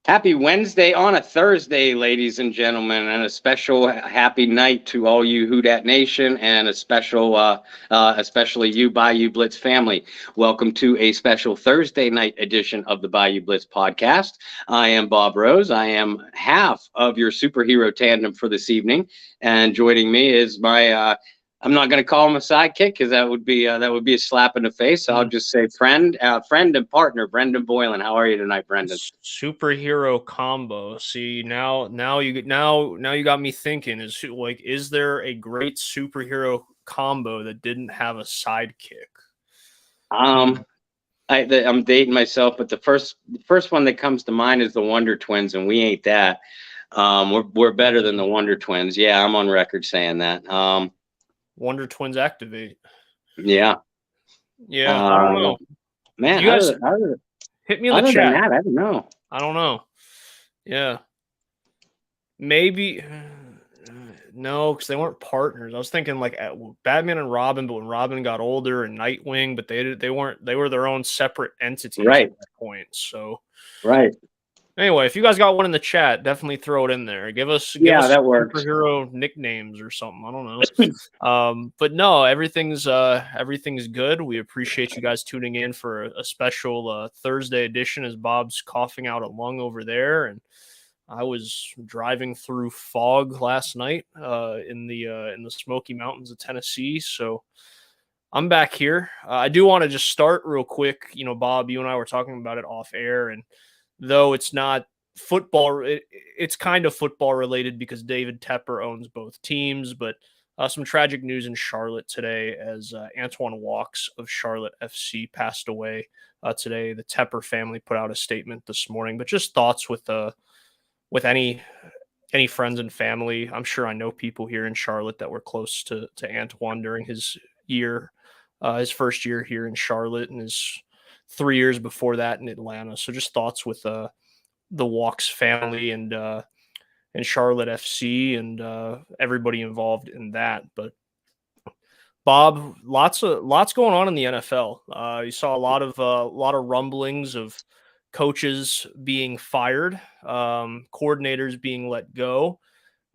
Happy Wednesday on a Thursday, ladies and gentlemen, and a special happy night to all you Who Dat Nation, and especially you Bayou Blitz family. Welcome to a special Thursday night edition of the Bayou Blitz podcast. I am Bob Rose. I am half of your superhero tandem for this evening, and joining me is my I'm not going to call him a sidekick because that would be a slap in the face. So I'll just say friend and partner, Brendan Boylan. How are you tonight, Brendan? Superhero combo. See, now you got me thinking. Is there a great superhero combo that didn't have a sidekick? Um, I'm dating myself, but the first one that comes to mind is the Wonder Twins, and we ain't that. We're better than the Wonder Twins. Yeah, I'm on record saying that. Wonder Twins activate. Yeah. Yeah, I don't Uh, know. man, You guys hit me in the other than chat. that, I don't know. I don't know. Yeah, maybe. No, because they weren't partners. I was thinking like Batman and Robin, but when Robin got older, and Nightwing, but they were their own separate entities Right, at that point. So right. anyway, if you guys got one in the chat, definitely throw it in there. Give us Yeah, some that works. superhero nicknames or something. I don't know. But no, everything's good. We appreciate you guys tuning in for a special Thursday edition as Bob's coughing out a lung over there, and I was driving through fog last night in the Smoky Mountains of Tennessee. So I'm back here. I do want to just start real quick. You know, Bob, you and I were talking about it off air, and though it's not football, it's kind of football related because David Tepper owns both teams. But some tragic news in Charlotte today as Antoine Walks of Charlotte FC passed away today. The Tepper family put out a statement this morning, but just thoughts with any friends and family. I'm sure I know people here in Charlotte that were close to Antoine during his first year here in Charlotte, and his 3 years before that in Atlanta. So just thoughts with the Walks family and Charlotte FC and everybody involved in that. But Bob, lots going on in the NFL. You saw a lot of rumblings of coaches being fired, coordinators being let go,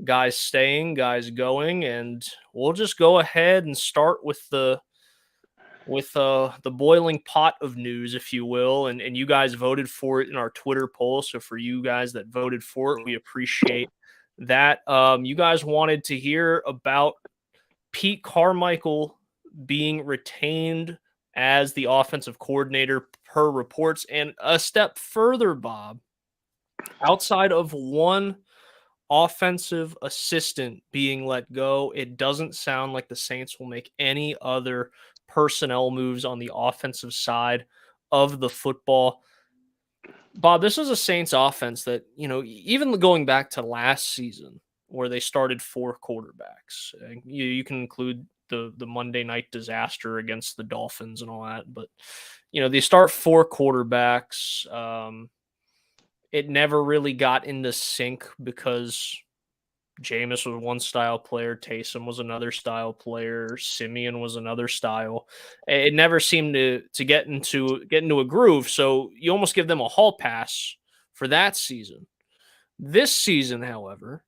guys staying, guys going, and we'll just go ahead and start with the boiling pot of news, if you will, and you guys voted for it in our Twitter poll. So for you guys that voted for it, we appreciate that. You guys wanted to hear about Pete Carmichael being retained as the offensive coordinator per reports, and a step further, Bob, outside of one offensive assistant being let go, it doesn't sound like the Saints will make any other personnel moves on the offensive side of the football. Bob, this is a Saints offense that, even going back to last season where they started four quarterbacks, you can include the Monday night disaster against the Dolphins and all that, but they start four quarterbacks. It never really got into sync because Jameis was one style player, Taysom was another style player, Simeon was another style. It never seemed to get into a groove. So you almost give them a hall pass for that season. This season, however,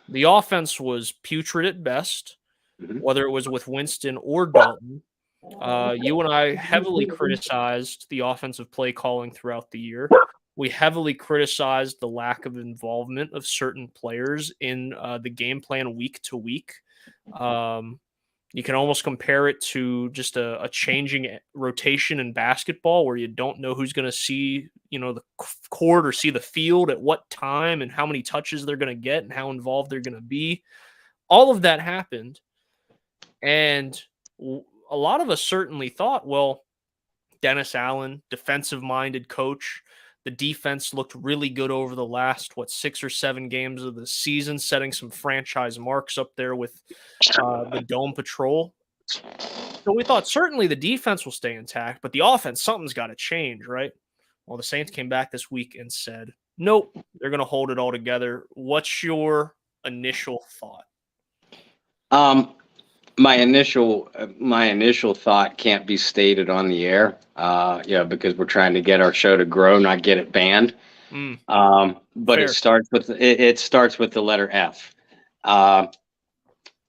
the offense was putrid at best, whether it was with Winston or Dalton. You and I heavily criticized the offensive play calling throughout the year. We heavily criticized the lack of involvement of certain players in the game plan week to week. You can almost compare it to just a changing rotation in basketball where you don't know who's going to see, the court or see the field at what time and how many touches they're going to get and how involved they're going to be. All of that happened. And a lot of us certainly thought, well, Dennis Allen, defensive-minded coach. The defense looked really good over the last, 6 or 7 games of the season, setting some franchise marks up there with the Dome Patrol. So we thought certainly the defense will stay intact, but the offense, something's got to change, right? Well, the Saints came back this week and said, nope, they're going to hold it all together. What's your initial thought? My initial thought can't be stated on the air, because we're trying to get our show to grow, not get it banned. But Fair. it starts with the letter F. Uh,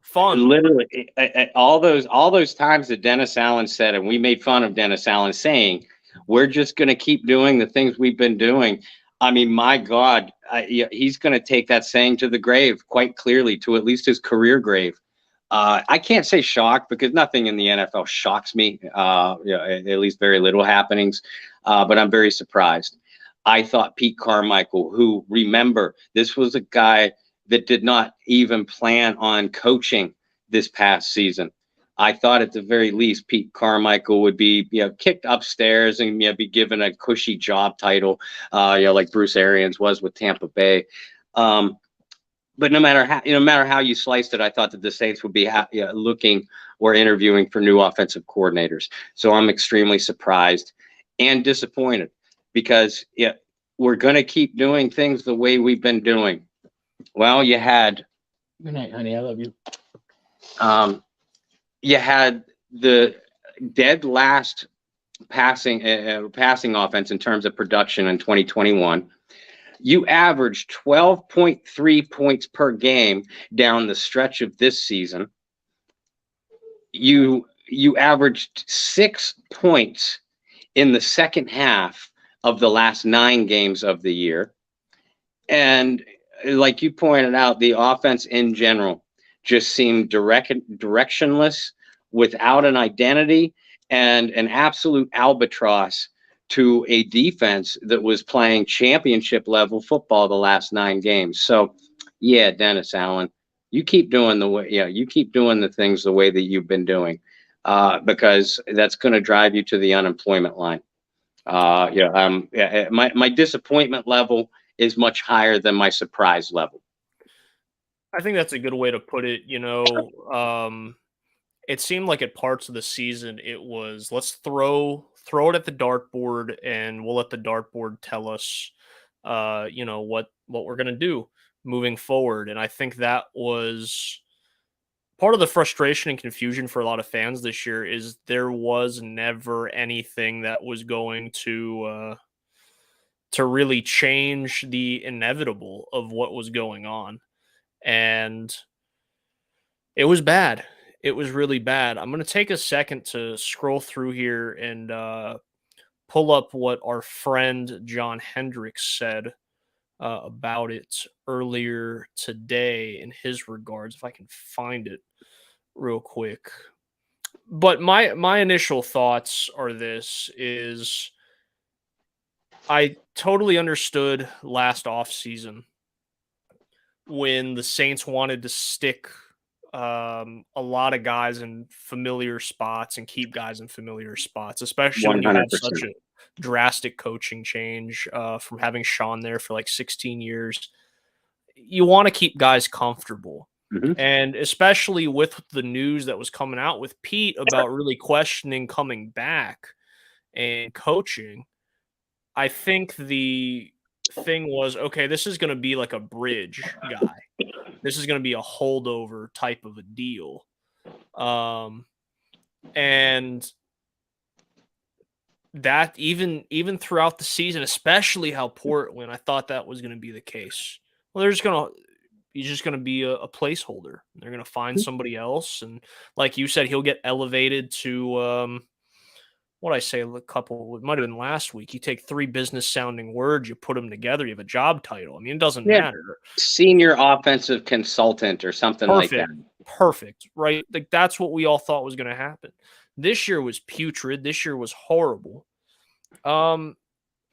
Fun. Literally, all those times that Dennis Allen said, and we made fun of Dennis Allen saying, "We're just going to keep doing the things we've been doing." I mean, my God, he's going to take that saying to the grave, quite clearly, to at least his career grave. I can't say shocked because nothing in the NFL shocks me. At least very little happenings, but I'm very surprised. I thought Pete Carmichael, who, remember, this was a guy that did not even plan on coaching this past season. I thought at the very least Pete Carmichael would be kicked upstairs and be given a cushy job title, like Bruce Arians was with Tampa Bay. But no matter how you sliced it, I thought that the Saints would be looking or interviewing for new offensive coordinators. So I'm extremely surprised and disappointed because we're going to keep doing things the way we've been doing. Well, you had. Good night, honey. I love you. You had the dead last passing offense in terms of production in 2021. You averaged 12.3 points per game down the stretch of this season. You averaged 6 points in the second half of the last 9 games of the year. And like you pointed out, the offense in general just seemed directionless, without an identity, and an absolute albatross to a defense that was playing championship level football the last 9 games. So, yeah, Dennis Allen, you keep doing the things the way that you've been doing, because that's going to drive you to the unemployment line. My disappointment level is much higher than my surprise level. I think that's a good way to put it. It seemed like at parts of the season it was let's throw it at the dartboard and we'll let the dartboard tell us, what we're gonna do moving forward. And I think that was part of the frustration and confusion for a lot of fans this year is there was never anything that was going to really change the inevitable of what was going on. And it was bad. It was really bad. I'm going to take a second to scroll through here and pull up what our friend John Hendricks said about it earlier today in his regards, if I can find it real quick. But my initial thoughts are this is I totally understood last offseason when the Saints wanted to stick a lot of guys in familiar spots and keep guys in familiar spots, especially when you have 100%. such a drastic coaching change from having Sean there for like 16 years. You want to keep guys comfortable. Mm-hmm. And especially with the news that was coming out with Pete about really questioning coming back and coaching, I think the thing was, okay, this is going to be like a bridge guy. This is going to be a holdover type of a deal. And that even throughout the season, especially how poor it went, I thought that was going to be the case. Well, he's just going to be a placeholder. They're going to find somebody else. And like you said, he'll get elevated to, what I say, it might have been last week. You take 3 business sounding words, you put them together, you have a job title. I mean, it doesn't matter. Senior offensive consultant or something like that. Perfect, right? Like that's what we all thought was going to happen. This year was putrid. This year was horrible. And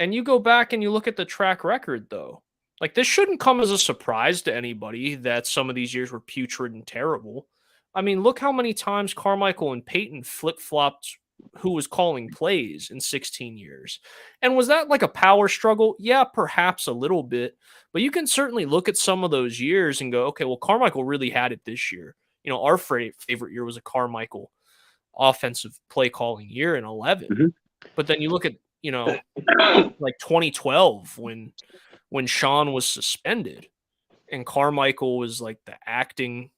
you go back and you look at the track record, though. Like this shouldn't come as a surprise to anybody that some of these years were putrid and terrible. I mean, look how many times Carmichael and Peyton flip-flopped who was calling plays in 16 years. And was that like a power struggle? Yeah, perhaps a little bit. But you can certainly look at some of those years and go, okay, well, Carmichael really had it this year. Our favorite year was a Carmichael offensive play calling year in 11. Mm-hmm. But then you look at, like 2012 when Sean was suspended and Carmichael was like the acting,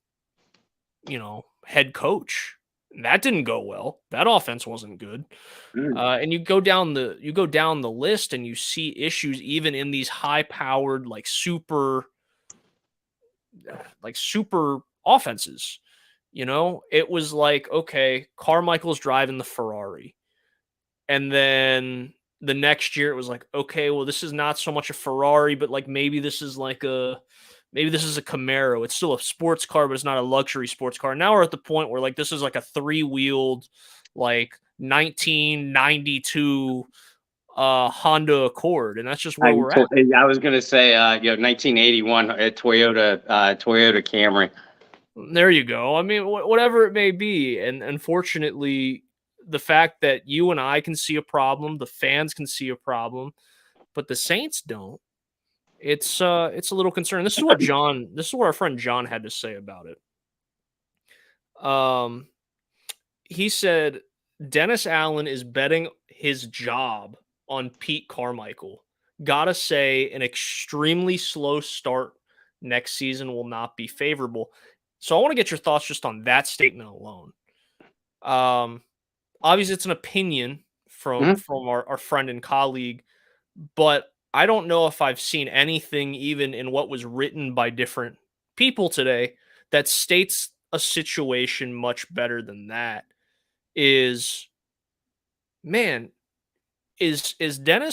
head coach. That didn't go well. That offense wasn't good. And you go down the list and you see issues even in these high-powered, super offenses. It was like, okay, Carmichael's driving the Ferrari. And then the next year it was like, okay, well, this is not so much a Ferrari, but maybe this is a Camaro. It's still a sports car, but it's not a luxury sports car. Now we're at the point where this is a 3-wheeled 1992 Honda Accord, and that's just where we're at. I was going to say 1981 Toyota Camry. There you go. I mean, whatever it may be, and unfortunately, the fact that you and I can see a problem, the fans can see a problem, but the Saints don't. It's a little concerning. This is what our friend John had to say about it. He said Dennis Allen is betting his job on Pete Carmichael. Gotta say, an extremely slow start next season will not be favorable. So I want to get your thoughts just on that statement alone. Obviously, it's an opinion from our friend and colleague, but I don't know if I've seen anything even in what was written by different people today that states a situation much better than that. Is Dennis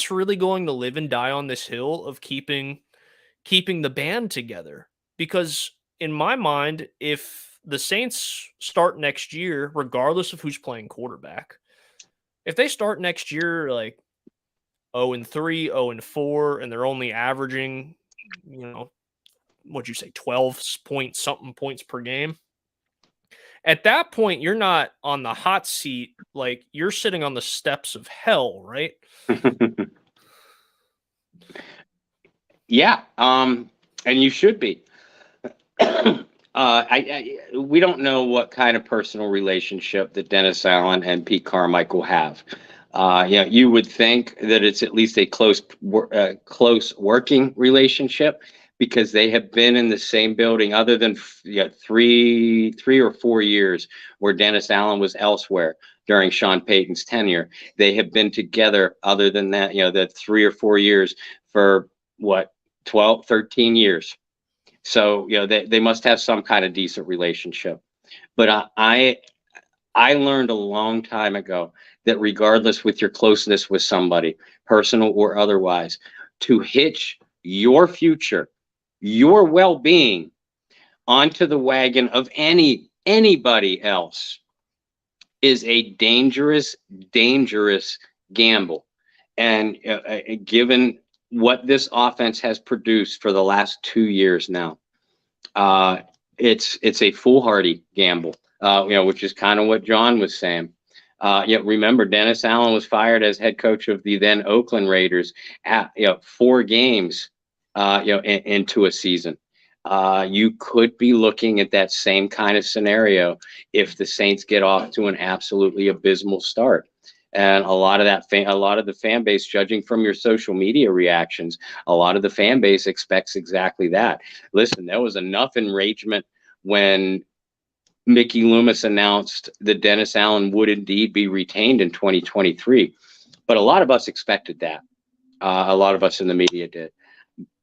really going to live and die on this hill of keeping the band together? Because in my mind, if the Saints start next year, regardless of who's playing quarterback, if they start next year 0-3, 0-4, and they're only averaging, what'd you say, 12 point something points per game, at that point, you're not on the hot seat. You're sitting on the steps of hell, right? Yeah. And you should be. We don't know what kind of personal relationship that Dennis Allen and Pete Carmichael have. You would think that it's at least a close working relationship, because they have been in the same building other than 3 or 4 years where Dennis Allen was elsewhere during Sean Payton's tenure. They have been together other than that, the 3 or 4 years for 12, 13 years. So, they must have some kind of decent relationship. But I learned a long time ago that regardless with your closeness with somebody, personal or otherwise, to hitch your future, your well-being onto the wagon of anybody else is a dangerous gamble. And given what this offense has produced for the last 2 years now, it's a foolhardy gamble, which is kind of what John was saying. Remember, Dennis Allen was fired as head coach of the then Oakland Raiders at 4 games into a season. You could be looking at that same kind of scenario if the Saints get off to an absolutely abysmal start. And a lot of the fan base, judging from your social media reactions, a lot of the fan base expects exactly that. Listen, there was enough enragement when Mickey Loomis announced that Dennis Allen would indeed be retained in 2023. But a lot of us expected that. A lot of us in the media did.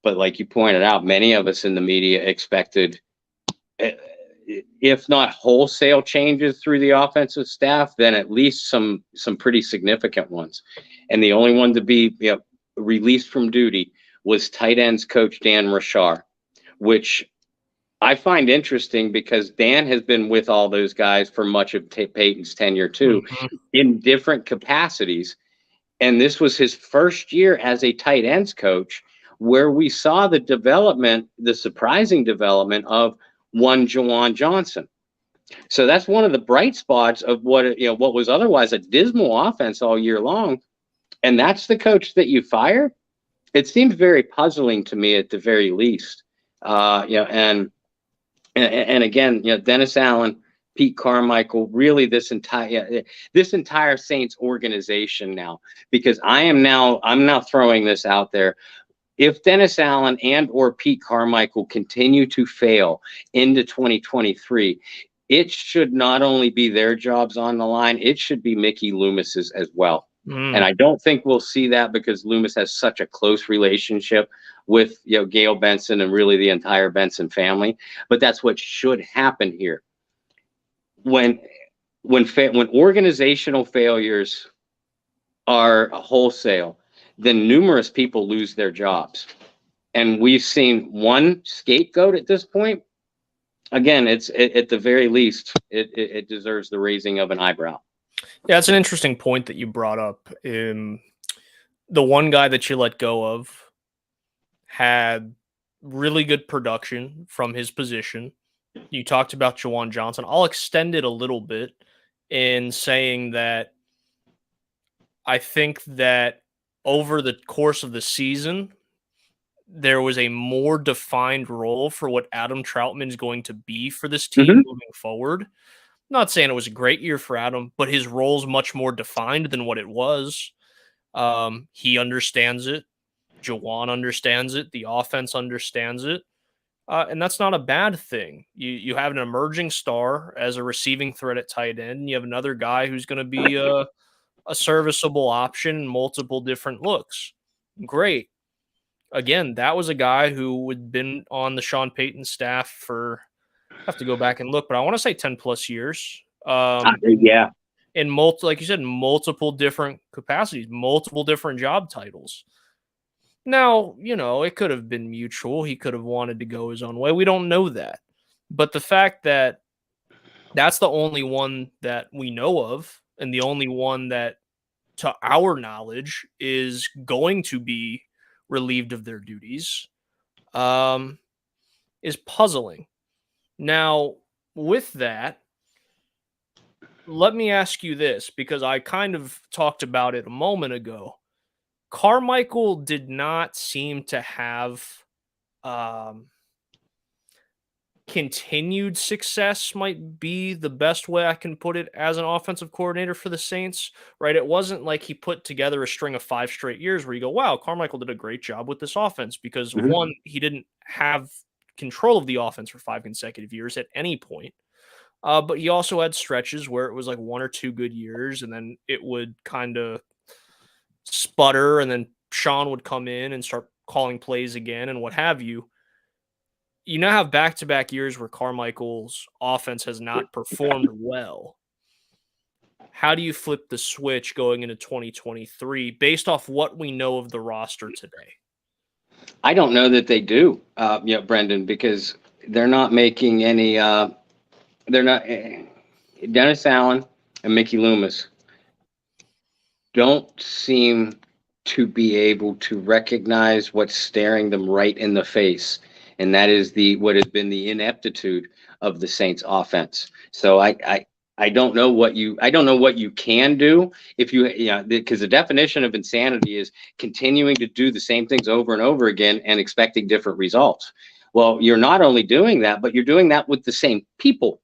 But like you pointed out, many of us in the media expected, if not wholesale changes through the offensive staff, then at least some pretty significant ones. And the only one to be released from duty was tight ends coach Dan Rashar, which I find interesting because Dan has been with all those guys for much of Peyton's tenure too, in different capacities. And this was his first year as a tight ends coach, where we saw the surprising development of one Juwan Johnson. So that's one of the bright spots of what was otherwise a dismal offense all year long. And that's the coach that you fire. It seems very puzzling to me at the very least. And again, Dennis Allen, Pete Carmichael, really this entire Saints organization now, because I'm now throwing this out there. If Dennis Allen and or Pete Carmichael continue to fail into 2023, it should not only be their jobs on the line, it should be Mickey Loomis's as well. And I don't think we'll see that because Loomis has such a close relationship with Gail Benson and really the entire Benson family. But that's what should happen here. When organizational failures are wholesale, then numerous people lose their jobs. And we've seen one scapegoat at this point. Again, it's at the very least, it deserves the raising of an eyebrow. Yeah, it's an interesting point that you brought up. The one guy that you let go of had really good production from his position. You talked about Juwan Johnson. I'll extend it a little bit in saying that I think that over the course of the season, there was a more defined role for what Adam Troutman is going to be for this team moving forward. I'm not saying it was a great year for Adam, but his role's much more defined than what it was. He understands it. Juwan understands it. The offense understands it. And that's not a bad thing. You have an emerging star as a receiving threat at tight end, and you have another guy who's going to be a serviceable option in multiple different looks. Great. Again, that was a guy who had been on the Sean Payton staff for, I have to go back and look, but I want to say 10 plus years. Yeah. In like you said, multiple different capacities, multiple different job titles. Now, it could have been mutual. He could have wanted to go his own way. We don't know that. But the fact that that's the only one that we know of, and the only one that, to our knowledge, is going to be relieved of their duties, is puzzling. Now, with that, let me ask you this, because I kind of talked about it a moment ago. Carmichael did not seem to have continued success, might be the best way I can put it, as an offensive coordinator for the Saints, right? It wasn't like he put together a string of 5 straight years where you go, wow, Carmichael did a great job with this offense, because one, he didn't have control of the offense for 5 consecutive years at any point. But he also had stretches where it was like 1 or 2 good years, and then it would kind of sputter, and then Sean would come in and start calling plays again and what have you. You now have back-to-back years where Carmichael's offense has not performed well. How do you flip the switch going into 2023 based off what we know of the roster today? I don't know that they do, Brendan, because they're not making any they're not Dennis Allen and Mickey Loomis don't seem to be able to recognize what's staring them right in the face. And that is what has been the ineptitude of the Saints offense. So I don't know what you can do if because the definition of insanity is continuing to do the same things over and over again and expecting different results. Well, you're not only doing that, but you're doing that with the same people.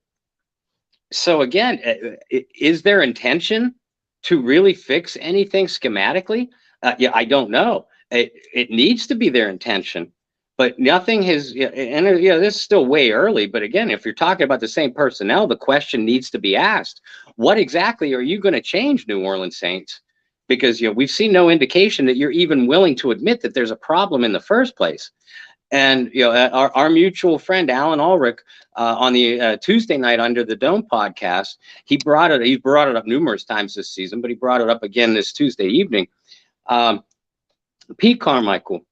So again, is there intention to really fix anything schematically? I don't know. It needs to be their intention. But nothing has, and this is still way early. But again, if you're talking about the same personnel, the question needs to be asked: what exactly are you going to change, New Orleans Saints? Because we've seen no indication that you're even willing to admit that there's a problem in the first place. And our mutual friend Alan Ulrich on the Tuesday night Under the Dome podcast, he brought it up numerous times this season, but he brought it up again this Tuesday evening. Pete Carmichael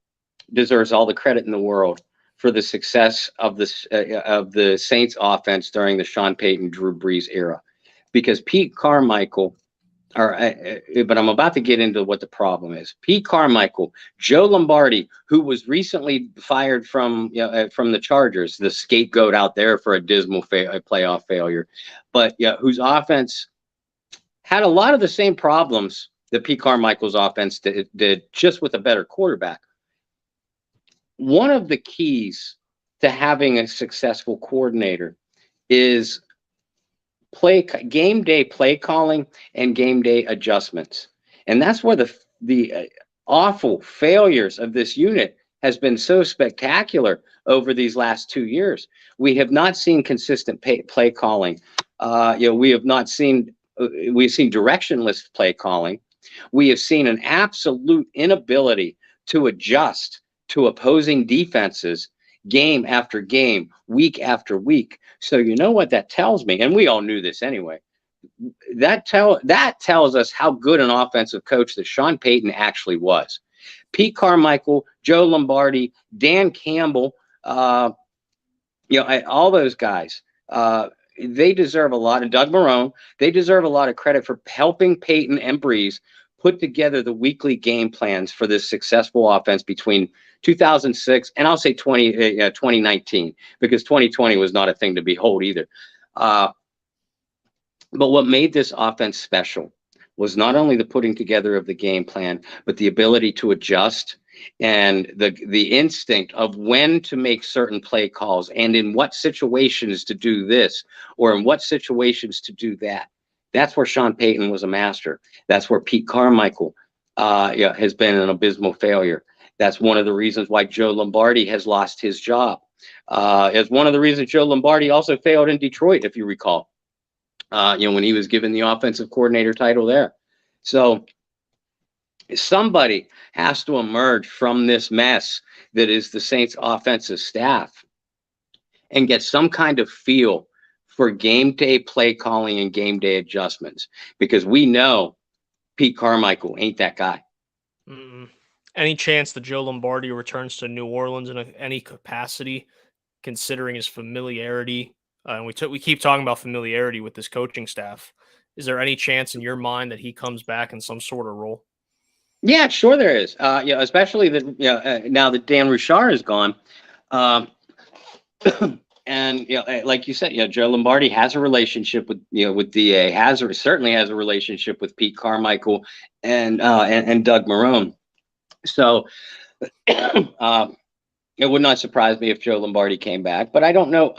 deserves all the credit in the world for the success of the Saints offense during the Sean Payton, Drew Brees era, because Pete Carmichael, but I'm about to get into what the problem is. Pete Carmichael, Joe Lombardi, who was recently fired from the Chargers, the scapegoat out there for a dismal playoff failure, but whose offense had a lot of the same problems that Pete Carmichael's offense did, just with a better quarterback. One of the keys to having a successful coordinator is game day play calling and game day adjustments. And that's where the awful failures of this unit has been so spectacular over these last 2 years. We have not seen consistent play calling. We have not seen, we've seen directionless play calling. We have seen an absolute inability to adjust to opposing defenses game after game, week after week. So you know what that tells me, and we all knew this anyway. That tells us how good an offensive coach that Sean Payton actually was. Pete Carmichael, Joe Lombardi, Dan Campbell, all those guys, they deserve a lot. And Doug Marrone, they deserve a lot of credit for helping Peyton and Breeze put together the weekly game plans for this successful offense between 2006 and I'll say 2019, because 2020 was not a thing to behold either. But what made this offense special was not only the putting together of the game plan, but the ability to adjust and the instinct of when to make certain play calls and in what situations to do this or in what situations to do that. That's where Sean Payton was a master. That's where Pete Carmichael has been an abysmal failure. That's one of the reasons why Joe Lombardi has lost his job. As one of the reasons Joe Lombardi also failed in Detroit, if you recall. When he was given the offensive coordinator title there. So somebody has to emerge from this mess that is the Saints offensive staff and get some kind of feel for game day play calling and game day adjustments, because we know Pete Carmichael ain't that guy. Any chance that Joe Lombardi returns to New Orleans in any capacity, considering his familiarity? And we keep talking about familiarity with this coaching staff. Is there any chance in your mind that he comes back in some sort of role? Yeah, sure there is. Especially that now that Dan Rouchar is gone, and like you said, Joe Lombardi has a relationship with DA, certainly has a relationship with Pete Carmichael and Doug Marrone. So it would not surprise me if Joe Lombardi came back, but I don't know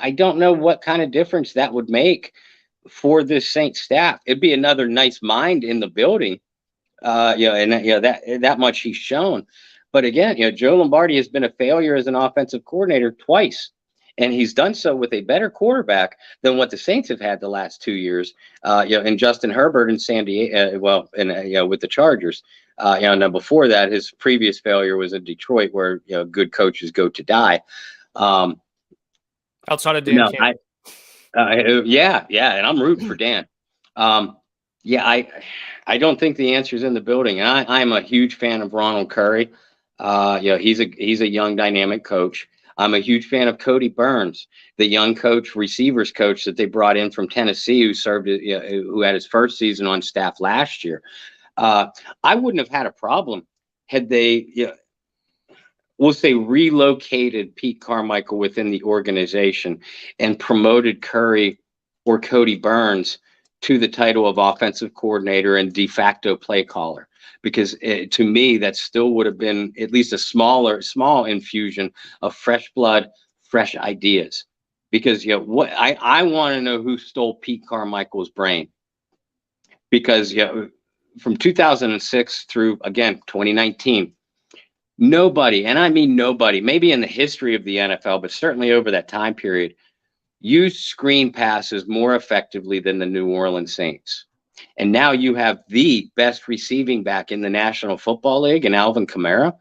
what kind of difference that would make for this Saints staff. It'd be another nice mind in the building, that much he's shown. But again, Joe Lombardi has been a failure as an offensive coordinator twice, and he's done so with a better quarterback than what the Saints have had the last 2 years. And Justin Herbert in San Diego, with the Chargers. Now before that, his previous failure was in Detroit, where good coaches go to die. Outside of Dan Campbell. And I'm rooting for Dan. I don't think the answer is in the building. And I'm a huge fan of Ronald Curry. He's a young, dynamic coach. I'm a huge fan of Cody Burns, the young receivers coach that they brought in from Tennessee, who had his first season on staff last year. I wouldn't have had a problem had they, we'll say, relocated Pete Carmichael within the organization and promoted Curry or Cody Burns to the title of offensive coordinator and de facto play caller. Because to me, that still would have been at least a small infusion of fresh blood, fresh ideas. Because what I want to know who stole Pete Carmichael's brain. Because from 2006 through, again, 2019, nobody, and I mean nobody, maybe in the history of the NFL, but certainly over that time period, used screen passes more effectively than the New Orleans Saints. And now you have the best receiving back in the National Football League in Alvin Kamara,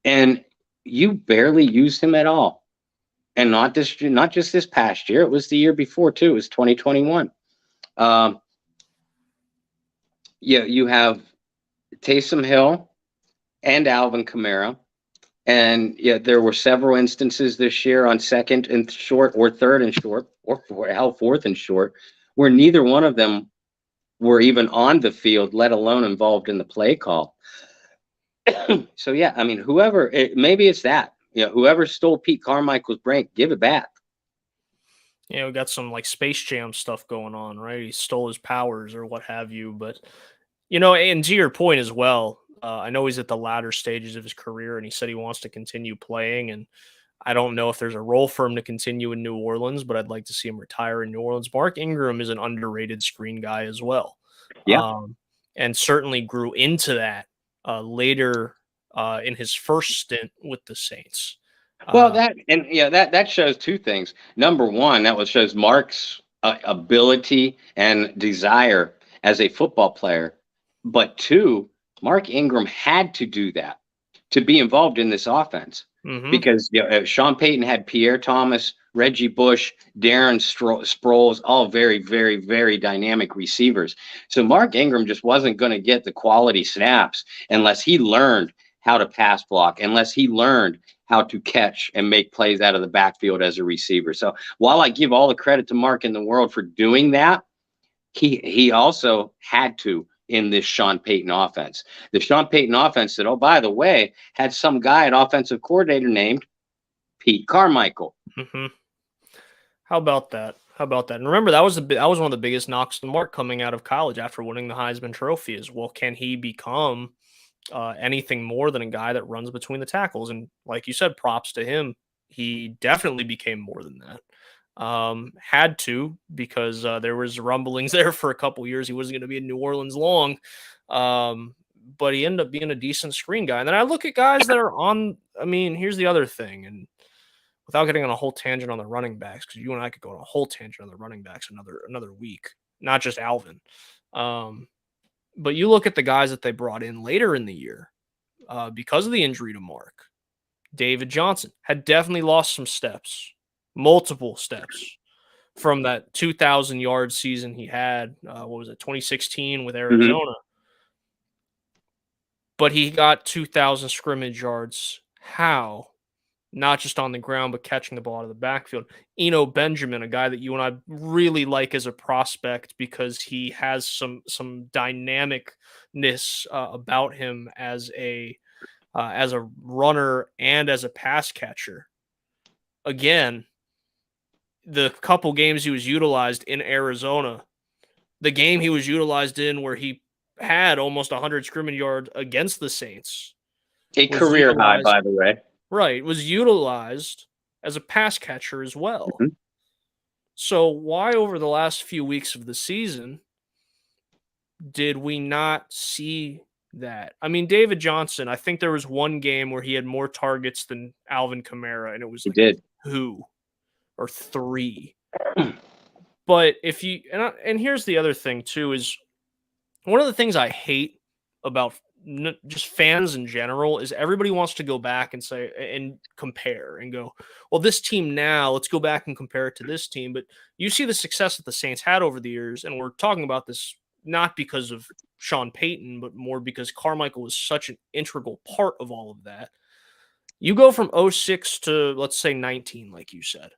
and you barely used him at all. And not just this past year, it was the year before too. It was 2021. You have Taysom Hill and Alvin Kamara. And there were several instances this year on second and short or third and short or fourth and short where neither one of them were even on the field, let alone involved in the play call. So, maybe it's that. Whoever stole Pete Carmichael's brain, give it back. We got some like Space Jam stuff going on, right? He stole his powers or what have you. But, and to your point as well, I know he's at the latter stages of his career and he said he wants to continue playing. And I don't know if there's a role for him to continue in New Orleans, but I'd like to see him retire in New Orleans. Mark Ingram is an underrated screen guy as well. Yeah. And certainly grew into that later in his first stint with the Saints. Well, that shows two things. Number one, shows Mark's ability and desire as a football player. But two, Mark Ingram had to do that to be involved in this offense because Sean Payton had Pierre Thomas, Reggie Bush, Darren Sproles, all very, very, very dynamic receivers. So Mark Ingram just wasn't going to get the quality snaps unless he learned how to pass block, unless he learned how to catch and make plays out of the backfield as a receiver. So while I give all the credit to Mark in the world for doing that, he also had to in this Sean Payton offense. The Sean Payton offense that, oh, by the way, had some guy, an offensive coordinator named Pete Carmichael. How about that? And remember, that was one of the biggest knocks to Mark coming out of college after winning the Heisman Trophy is, well, can he become anything more than a guy that runs between the tackles? And like you said, props to him. He definitely became more than that. Had to, because there was rumblings there for a couple years he wasn't going to be in New Orleans long, but he ended up being a decent screen guy. And then I look at guys that are on, I mean, here's the other thing, and without getting on a whole tangent on the running backs, because you and I could go on a whole tangent on the running backs another week, not just Alvin. But you look at the guys that they brought in later in the year because of the injury to Mark. David Johnson had definitely lost some steps, multiple steps from that 2,000-yard season he had. 2016 with Arizona. But he got 2,000 scrimmage yards. How? Not just on the ground, but catching the ball out of the backfield. Eno Benjamin, a guy that you and I really like as a prospect because he has some dynamicness about him as a runner and as a pass catcher. Again, the couple games he was utilized in Arizona, the game he was utilized in where he had almost 100 scrimmage yards against the Saints. A career high, by the way. Right, was utilized as a pass catcher as well. So why over the last few weeks of the season did we not see that? I mean, David Johnson, I think there was one game where he had more targets than Alvin Kamara, and it was like 2 or 3. But if you and here's the other thing too, is one of the things I hate about just fans in general is everybody wants to go back and say and compare and go, well, this team now, let's go back and compare it to this team. But you see the success that the Saints had over the years, and we're talking about this not because of Sean Payton, but more because Carmichael was such an integral part of all of that. You go from 06 to, let's say, 19, like you said.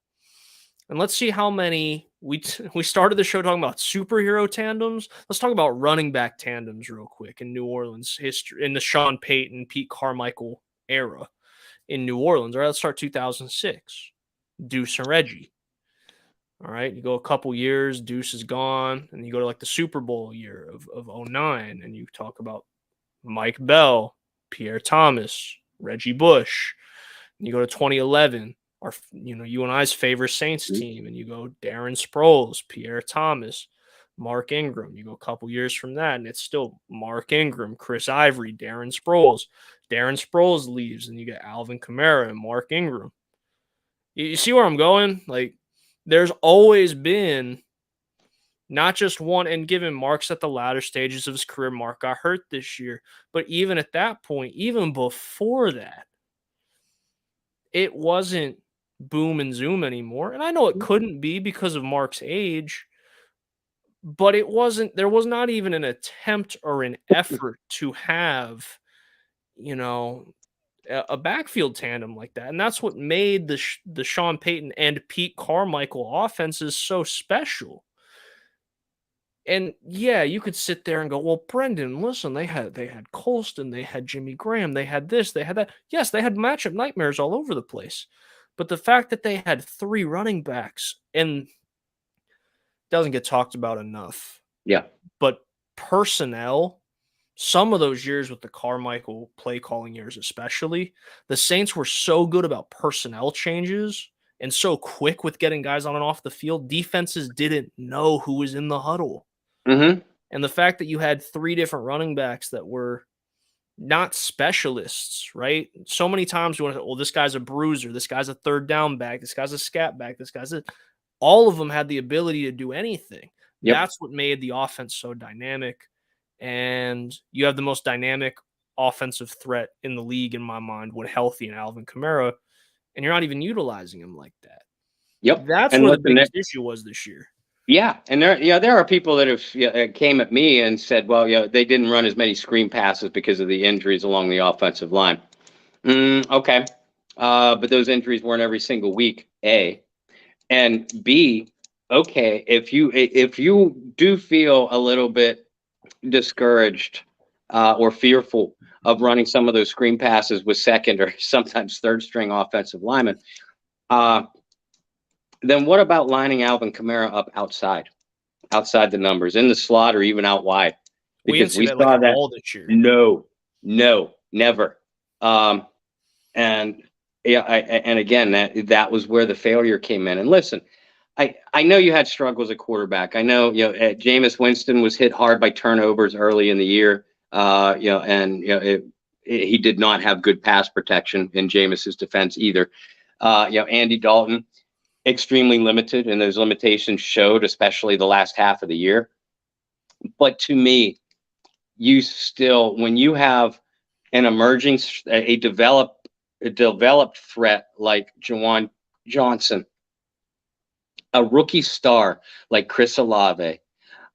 And let's see how many we started the show talking about superhero tandems. Let's talk about running back tandems real quick in New Orleans history, in the Sean Payton, Pete Carmichael era in New Orleans. All right, let's start 2006. Deuce and Reggie. All right, you go a couple years, Deuce is gone, and you go to like the Super Bowl year of 09, and you talk about Mike Bell, Pierre Thomas, Reggie Bush. And you go to 2011. You and I's favorite Saints team, and you go Darren Sproles, Pierre Thomas, Mark Ingram. You go a couple years from that, and it's still Mark Ingram, Chris Ivory, Darren Sproles. Darren Sproles leaves, and you get Alvin Kamara and Mark Ingram. You see where I'm going? Like, there's always been not just one, and given Mark's at the latter stages of his career, Mark got hurt this year, but even at that point, even before that, it wasn't boom and zoom anymore. And I know it couldn't be because of Mark's age, but there was not even an attempt or an effort to have, a backfield tandem like that. And that's what made the Sean Payton and Pete Carmichael offenses so special. And yeah, you could sit there and go, well, Brendan, listen, they had Colston, they had Jimmy Graham, they had this, they had that. Yes, they had matchup nightmares all over the place. But the fact that they had 3 running backs, and doesn't get talked about enough. Yeah. But personnel, some of those years with the Carmichael play calling years especially, the Saints were so good about personnel changes and so quick with getting guys on and off the field, defenses didn't know who was in the huddle. And the fact that you had 3 different running backs that were not specialists, right? So many times we want to, well, this guy's a bruiser, this guy's a third down back, this guy's a scat back, this guy's a, all of them had the ability to do anything. Yep. That's what made the offense so dynamic. And you have the most dynamic offensive threat in the league, in my mind, when healthy, in Alvin Kamara, and you're not even utilizing him like that. Yep. That's where the biggest issue was this year. Yeah, and there are people that have came at me and said, well, they didn't run as many screen passes because of the injuries along the offensive line. Okay, but those injuries weren't every single week. A, and B, okay, if you do feel a little bit discouraged or fearful of running some of those screen passes with second or sometimes third string offensive linemen, then what about lining Alvin Kamara up outside the numbers, in the slot, or even out wide? Because we saw that all this year. No, never. And again, that was where the failure came in. And listen, I know you had struggles at quarterback. I know Jameis Winston was hit hard by turnovers early in the year. He did not have good pass protection in Jameis's defense either. Andy Dalton, extremely limited, and those limitations showed, especially the last half of the year. But to me, you still, when you have an emerging, a developed threat like Juwan Johnson, a rookie star like Chris Olave,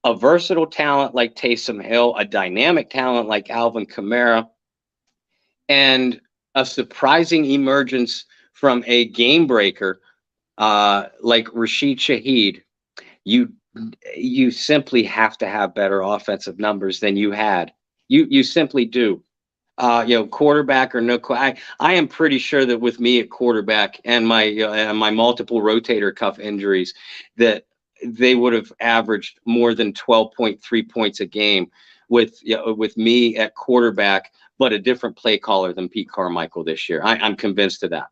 a versatile talent like Taysom Hill, a dynamic talent like Alvin Kamara, and a surprising emergence from a game breaker like Rashid Shaheed, you simply have to have better offensive numbers than you had. You simply do. Quarterback or no, I am pretty sure that with me at quarterback and my multiple rotator cuff injuries, that they would have averaged more than 12.3 points a game with me at quarterback, but a different play caller than Pete Carmichael this year. I'm convinced of that.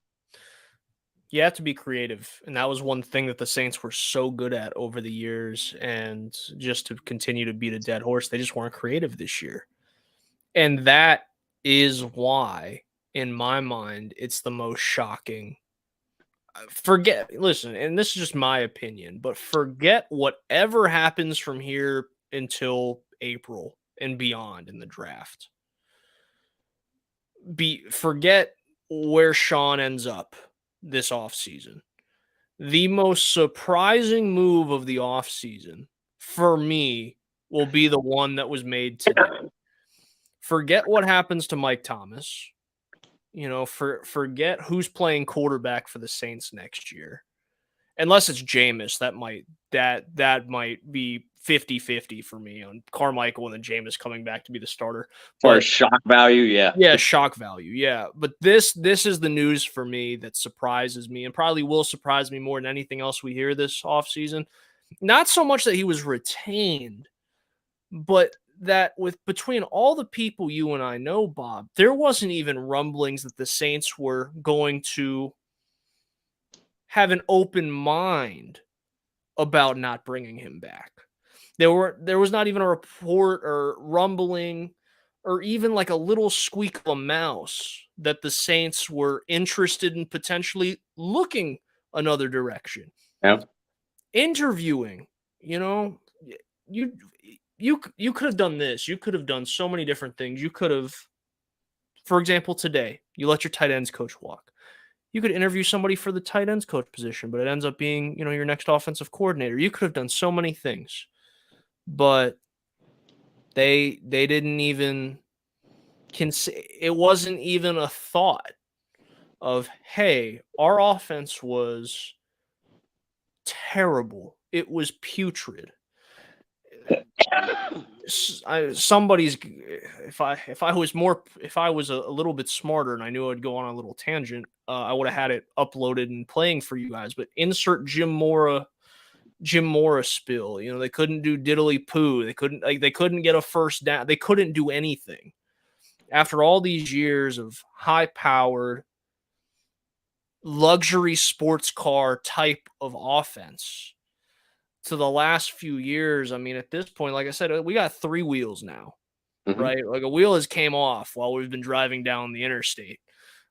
You have to be creative, and that was one thing that the Saints were so good at over the years, and just to continue to beat a dead horse, they just weren't creative this year. And that is why, in my mind, it's the most shocking. Listen, and this is just my opinion, but forget whatever happens from here until April and beyond in the draft. Forget where Sean ends up this offseason. The most surprising move of the offseason for me will be the one that was made today. Forget what happens to Mike Thomas. Forget who's playing quarterback for the Saints next year. Unless it's Jameis, that might be 50-50 for me on Carmichael and then Jameis coming back to be the starter. For shock value, yeah. Yeah, shock value, yeah. But this is the news for me that surprises me and probably will surprise me more than anything else we hear this offseason. Not so much that he was retained, but that between all the people you and I know, Bob, there wasn't even rumblings that the Saints were going to have an open mind about not bringing him back. There was not even a report or rumbling or even like a little squeak of a mouse that the Saints were interested in potentially looking another direction. Yeah. Interviewing, you could have done this. You could have done so many different things. You could have, for example, today, you let your tight ends coach walk. You could interview somebody for the tight ends coach position, but it ends up being, your next offensive coordinator. You could have done so many things, but they didn't even it wasn't even a thought of, hey, our offense was terrible. It was putrid. If I was a little bit smarter and I knew I'd go on a little tangent, I would have had it uploaded and playing for you guys. But insert Jim Mora spill. They couldn't do diddly poo. They couldn't get a first down. They couldn't do anything after all these years of high-powered luxury sports car type of offense. To the last few years, I mean, at this point, like I said, we got 3 wheels now. right? Like a wheel has came off while we've been driving down the interstate.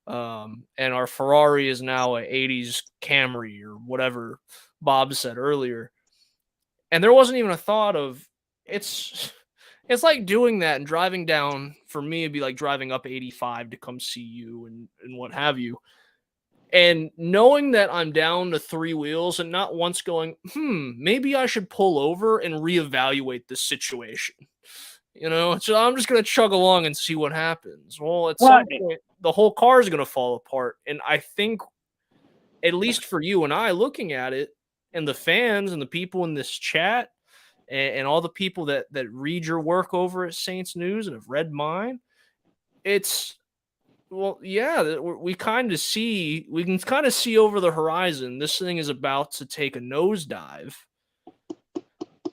And our Ferrari is now a 80s Camry or whatever Bob said earlier. And there wasn't even a thought of it's like doing that and driving down. For me, it'd be like driving up 85 to come see you and what have you. And knowing that I'm down to 3 wheels and not once going, maybe I should pull over and reevaluate this situation. So I'm just going to chug along and see what happens. Well, at some point, the whole car is going to fall apart. And I think, at least for you and I looking at it, and the fans and the people in this chat and all the people that read your work over at Saints News and have read mine, it's, well, yeah, we can kind of see over the horizon. This thing is about to take a nosedive,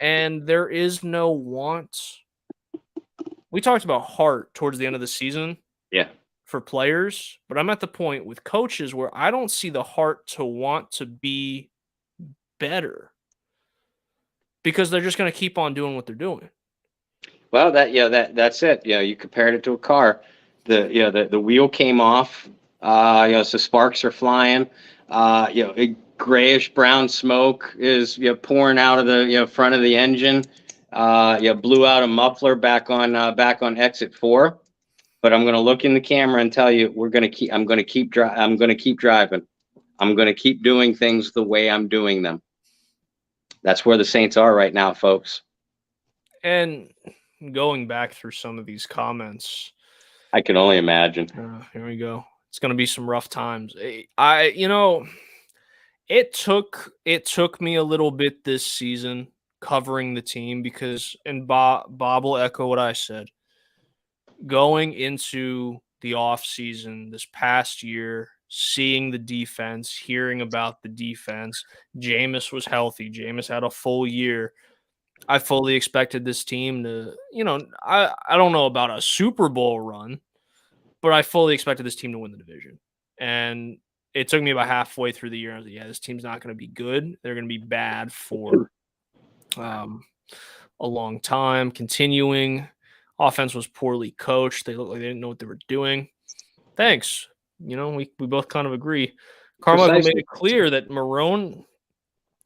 and there is no want. We talked about heart towards the end of the season. Yeah. For players, but I'm at the point with coaches where I don't see the heart to want to be better because they're just going to keep on doing what they're doing. Well, that's it. You compared it to a car. The wheel came off. So sparks are flying. Grayish brown smoke is pouring out of the front of the engine. Blew out a muffler back on exit 4. But I'm going to look in the camera and tell you I'm going to keep driving. I'm going to keep doing things the way I'm doing them. That's where the Saints are right now, folks. And going back through some of these comments, I can only imagine. Here we go. It's going to be some rough times. It took me a little bit this season covering the team because, and Bob will echo what I said. Going into the offseason this past year, seeing the defense, hearing about the defense, Jameis was healthy. Jameis had a full year. I fully expected this team to, I don't know about a Super Bowl run, but I fully expected this team to win the division. And it took me about halfway through the year. I was like, this team's not going to be good. They're going to be bad for a long time. Continuing. Offense was poorly coached. They looked like they didn't know what they were doing. Thanks. We both kind of agree. Carmichael made it clear that Marone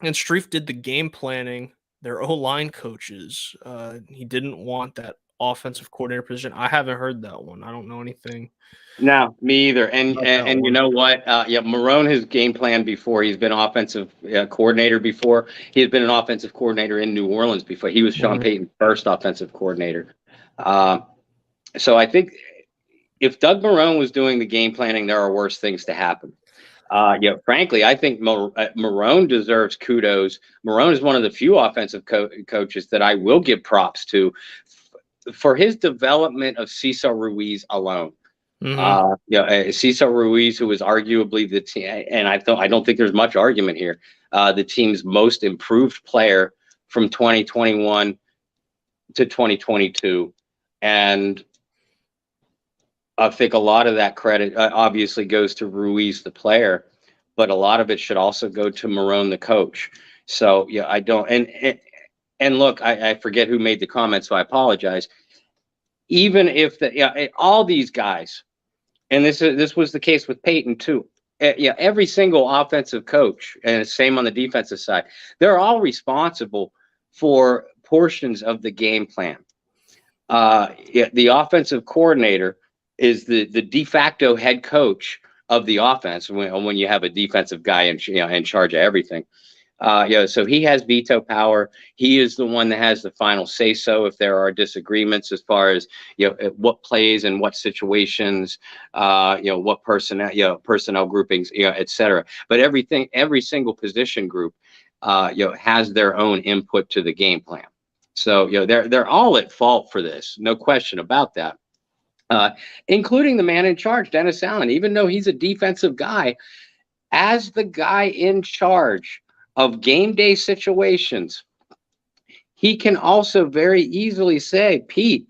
and Streif did the game planning, their O-line coaches. He didn't want that offensive coordinator position. I haven't heard that one. I don't know anything. No, me either. And you know what? Marone has game planned before. He's been offensive coordinator before. He has been an offensive coordinator in New Orleans before. He was Sean Payton's first offensive coordinator. So I think if Doug Marone was doing the game planning, there are worse things to happen. Frankly, I think Marone deserves kudos. Marone is one of the few offensive coaches that I will give props to for his development of Cesar Ruiz alone. Cesar Ruiz, who was arguably the team, and I don't think there's much argument here, the team's most improved player from 2021 to 2022. And I think a lot of that credit obviously goes to Ruiz, the player, but a lot of it should also go to Marone, the coach. So I don't. And look, I forget who made the comment, so I apologize. Even if all these guys, and this was the case with Peyton too. Every single offensive coach, and same on the defensive side, they're all responsible for portions of the game plan. The offensive coordinator is the de facto head coach of the offense when you have a defensive guy in charge of everything. So he has veto power. He is the one that has the final say so if there are disagreements as far as what plays and what situations, what personnel groupings, etc. But every single position group has their own input to the game plan. So they're all at fault for this, no question about that. Including the man in charge, Dennis Allen. Even though he's a defensive guy, as the guy in charge of game day situations, he can also very easily say, Pete,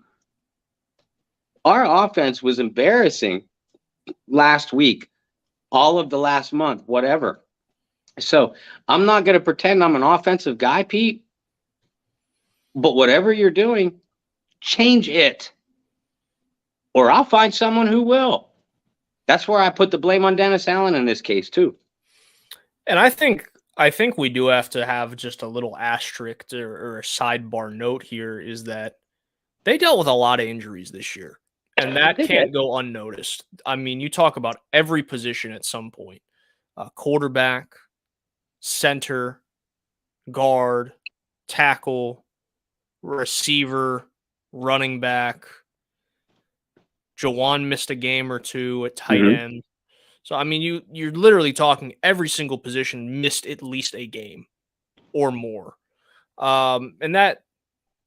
our offense was embarrassing last week, all of the last month, whatever. So I'm not going to pretend I'm an offensive guy, Pete, but whatever you're doing, change it. or I'll find someone who will. That's where I put the blame on Dennis Allen in this case too. And I think we do have to have just a little asterisk or a sidebar note here is that they dealt with a lot of injuries this year, and that can't go unnoticed. I mean, you talk about every position at some point: quarterback, center, guard, tackle, receiver, running back. Jawan missed a game or two at tight end. So, I mean, you're literally talking every single position missed at least a game or more. And that,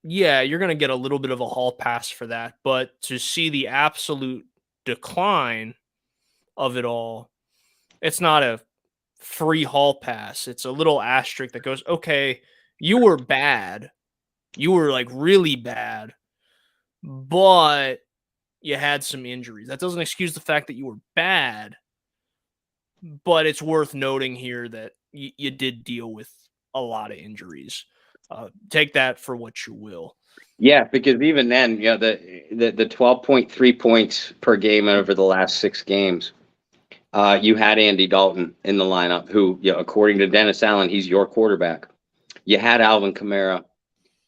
yeah, you're going to get a little bit of a hall pass for that. But to see the absolute decline of it all, it's not a free hall pass. It's a little asterisk that goes, okay, you were bad. You were like really bad, but you had some injuries. That doesn't excuse the fact that you were bad. But it's worth noting here that you did deal with a lot of injuries. Take that for what you will. Yeah, because even then, the 12.3 points per game over the last 6 games, you had Andy Dalton in the lineup, who, according to Dennis Allen, he's your quarterback. You had Alvin Kamara.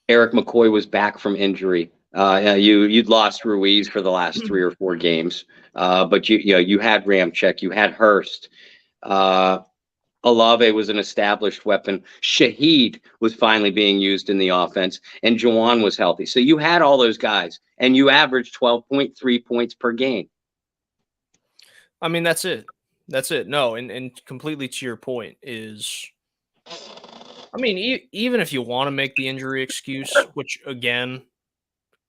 Eric McCoy was back from injury. You'd lost Ruiz for the last 3 or 4 games, but you had Ramczyk, you had Hurst. Olave was an established weapon. Shaheed was finally being used in the offense, and Jawan was healthy. So you had all those guys, and you averaged 12.3 points per game. I mean, that's it. That's it. No, and completely to your point is, I mean, even if you want to make the injury excuse, which again,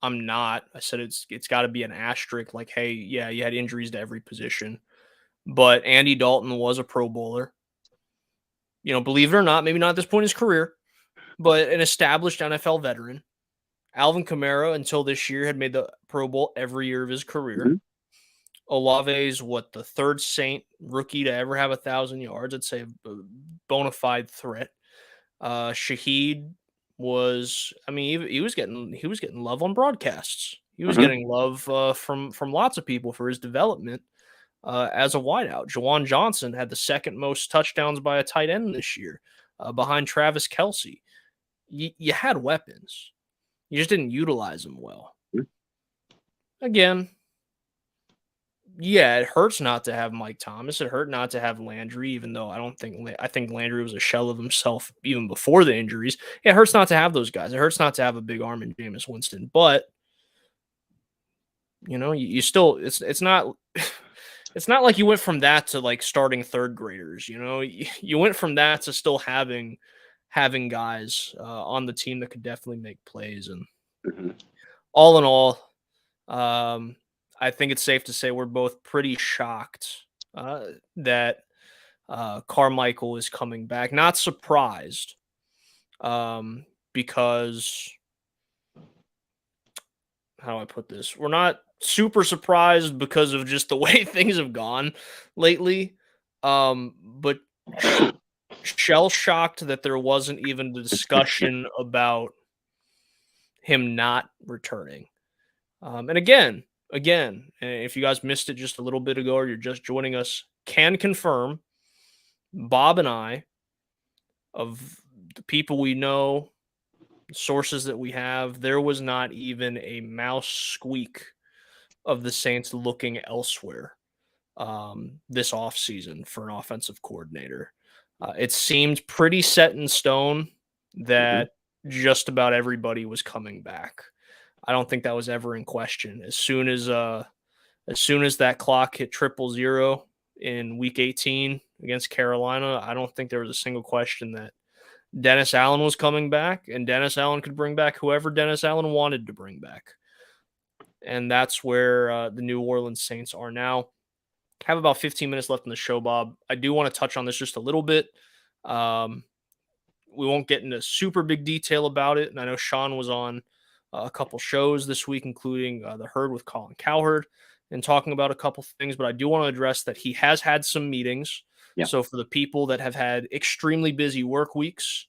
I'm not. I said it's got to be an asterisk. Like, hey, yeah, you had injuries to every position, but Andy Dalton was a Pro Bowler. Believe it or not, maybe not at this point in his career, but an established NFL veteran. Alvin Kamara, until this year, had made the Pro Bowl every year of his career. Olave's the third Saint rookie to ever have 1,000 yards. I'd say a bona fide threat. Shaheed was, I mean, he was getting love on broadcasts. He was getting love from lots of people for his development as a wideout. Jawan Johnson had the second most touchdowns by a tight end this year, behind Travis Kelce. You had weapons. You just didn't utilize them well. Again, yeah, it hurts not to have Mike Thomas. It hurt not to have Landry, even though I think Landry was a shell of himself even before the injuries. Yeah, it hurts not to have those guys. It hurts not to have a big arm in Jameis Winston. But you still it's not it's not like you went from that to like starting third graders. You went from that to still having guys on the team that could definitely make plays. And all in all, I think it's safe to say we're both pretty shocked that Carmichael is coming back. Not surprised, because how do I put this? We're not super surprised because of just the way things have gone lately, but shell-shocked that there wasn't even the discussion about him not returning. And again, if you guys missed it just a little bit ago or you're just joining us, can confirm, Bob and I, of the people we know, sources that we have, there was not even a mouse squeak of the Saints looking elsewhere this offseason for an offensive coordinator. It seemed pretty set in stone that just about everybody was coming back. I don't think that was ever in question. As soon as that clock hit 000 in Week 18 against Carolina, I don't think there was a single question that Dennis Allen was coming back, and Dennis Allen could bring back whoever Dennis Allen wanted to bring back. And that's where the New Orleans Saints are now. Have about 15 minutes left in the show, Bob. I do want to touch on this just a little bit. We won't get into super big detail about it, and I know Sean was on a couple shows this week, including The Herd with Colin Cowherd, and talking about a couple things, but I do want to address that he has had some meetings. Yeah. So for the people that have had extremely busy work weeks,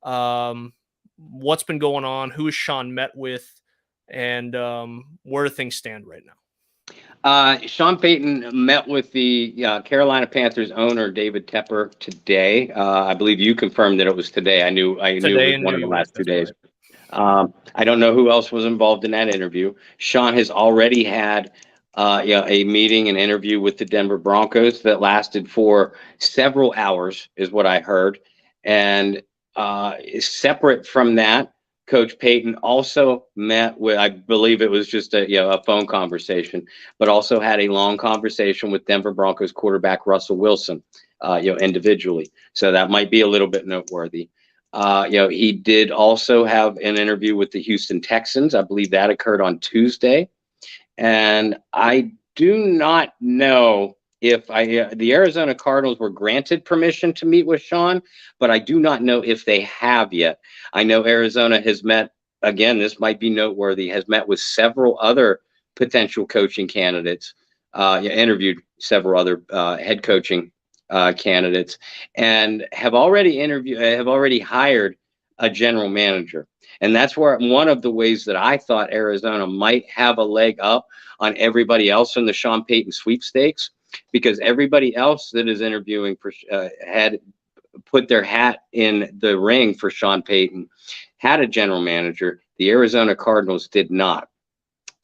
what's been going on? Who has Sean met with? And where do things stand right now? Sean Payton met with the Carolina Panthers owner David Tepper today. I believe you confirmed that it was today. I knew it was one of the last 2 days. I don't know who else was involved in that interview. Sean has already had a meeting, an interview with the Denver Broncos that lasted for several hours, is what I heard. And separate from that, Coach Payton also met with, I believe it was just a phone conversation, but also had a long conversation with Denver Broncos quarterback Russell Wilson, individually. So that might be a little bit noteworthy. He did also have an interview with the Houston Texans. I believe that occurred on Tuesday. And I do not know if the Arizona Cardinals were granted permission to meet with Sean, but I do not know if they have yet. I know Arizona has met, again, this might be noteworthy, has met with several other potential coaching candidates, interviewed several other head coaching candidates, and have already hired a general manager. And that's where one of the ways that I thought Arizona might have a leg up on everybody else in the Sean Payton sweepstakes, because everybody else that is interviewing for had put their hat in the ring for Sean Payton, had a general manager. The Arizona Cardinals did not.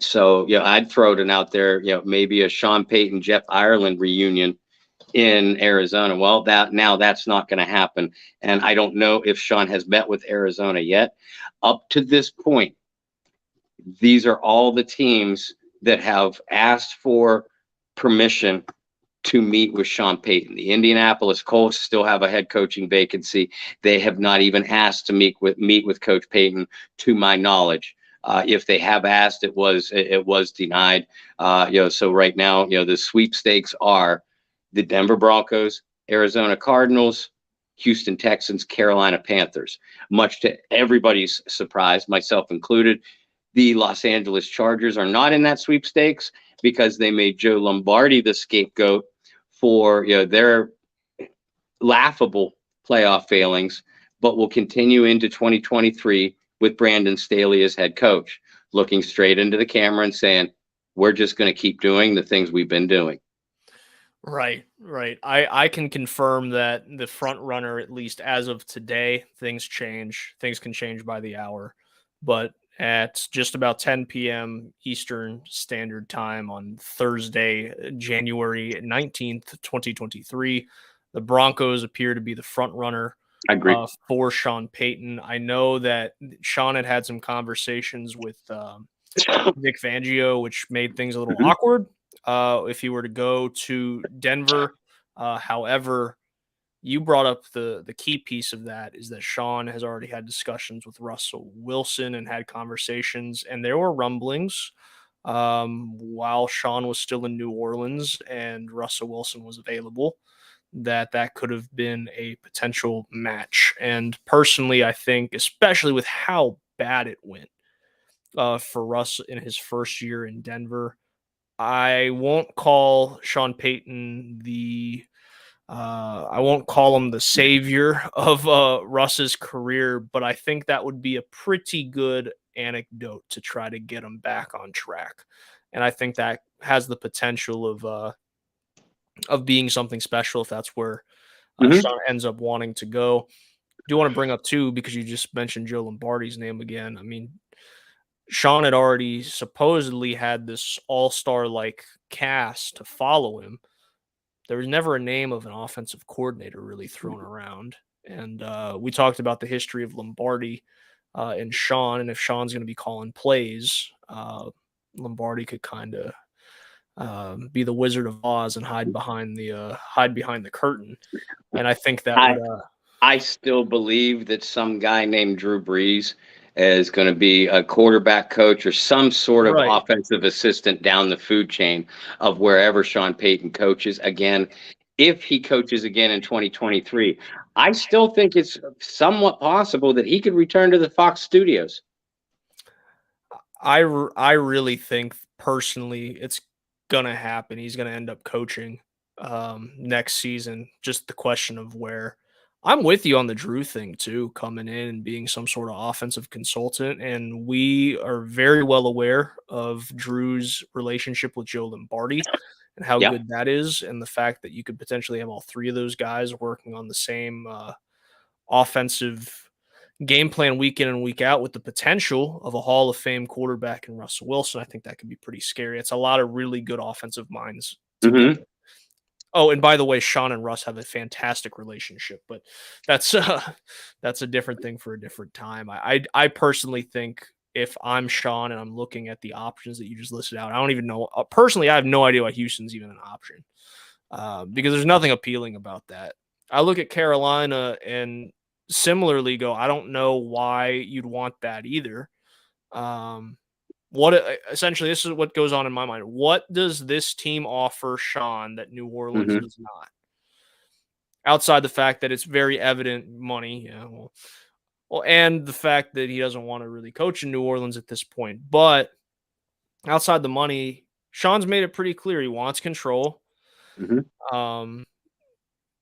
So, I'd throw it out there, maybe a Sean Payton, Jeff Ireland reunion in Arizona. Well, that's not going to happen. And I don't know if Sean has met with Arizona yet. Up to this point, these are all the teams that have asked for permission to meet with Sean Payton. The Indianapolis Colts still have a head coaching vacancy. They have not even asked to meet with Coach Payton, to my knowledge. If they have asked, it was denied. So right now, the sweepstakes are the Denver Broncos, Arizona Cardinals, Houston Texans, Carolina Panthers. Much to everybody's surprise, myself included, the Los Angeles Chargers are not in that sweepstakes because they made Joe Lombardi the scapegoat for their laughable playoff failings, but will continue into 2023 with Brandon Staley as head coach, looking straight into the camera and saying, we're just going to keep doing the things we've been doing. Right. I can confirm that the front runner, at least as of today, things change. Things can change by the hour. But at just about 10 p.m. Eastern Standard Time on Thursday, January 19th, 2023, the Broncos appear to be the front runner for Sean Payton. I know that Sean had some conversations with Vic Fangio, which made things a little awkward if he were to go to Denver. However, you brought up the key piece of that is that Sean has already had discussions with Russell Wilson and had conversations, and there were rumblings while Sean was still in New Orleans and Russell Wilson was available that could have been a potential match. And personally, I think, especially with how bad it went for Russ in his first year in Denver, I won't call Sean Payton I won't call him the savior of Russ's career, but I think that would be a pretty good anecdote to try to get him back on track. And I think that has the potential of being something special if that's where Sean ends up wanting to go. I do want to bring up too, because you just mentioned Joe Lombardi's name again. I mean, Sean had already supposedly had this all-star like cast to follow him. There was never a name of an offensive coordinator really thrown around. And we talked about the history of Lombardi and Sean, and if Sean's going to be calling plays, Lombardi could kind of be the Wizard of Oz and hide behind the curtain. And I think that I still believe that some guy named Drew Brees is going to be a quarterback coach or some sort of offensive assistant down the food chain of wherever Sean Payton coaches. Again, if he coaches again in 2023, I still think it's somewhat possible that he could return to the Fox studios. I really think personally it's going to happen. He's going to end up coaching next season. Just the question of where. I'm with you on the Drew thing too, coming in and being some sort of offensive consultant. And we are very well aware of Drew's relationship with Joe Lombardi and how good that is. And the fact that you could potentially have all three of those guys working on the same offensive game plan week in and week out with the potential of a Hall of Fame quarterback in Russell Wilson. I think that could be pretty scary. It's a lot of really good offensive minds together. Oh, and by the way, Sean and Russ have a fantastic relationship, but that's a different thing for a different time. I personally think if I'm Sean and I'm looking at the options that you just listed out, I don't even know. Personally, I have no idea why Houston's even an option because there's nothing appealing about that. I look at Carolina and similarly go, I don't know why you'd want that either. What essentially this is what goes on in my mind. What does this team offer Sean that New Orleans does not? Outside the fact that it's very evident money, well, and the fact that he doesn't want to really coach in New Orleans at this point. But outside the money, Sean's made it pretty clear he wants control.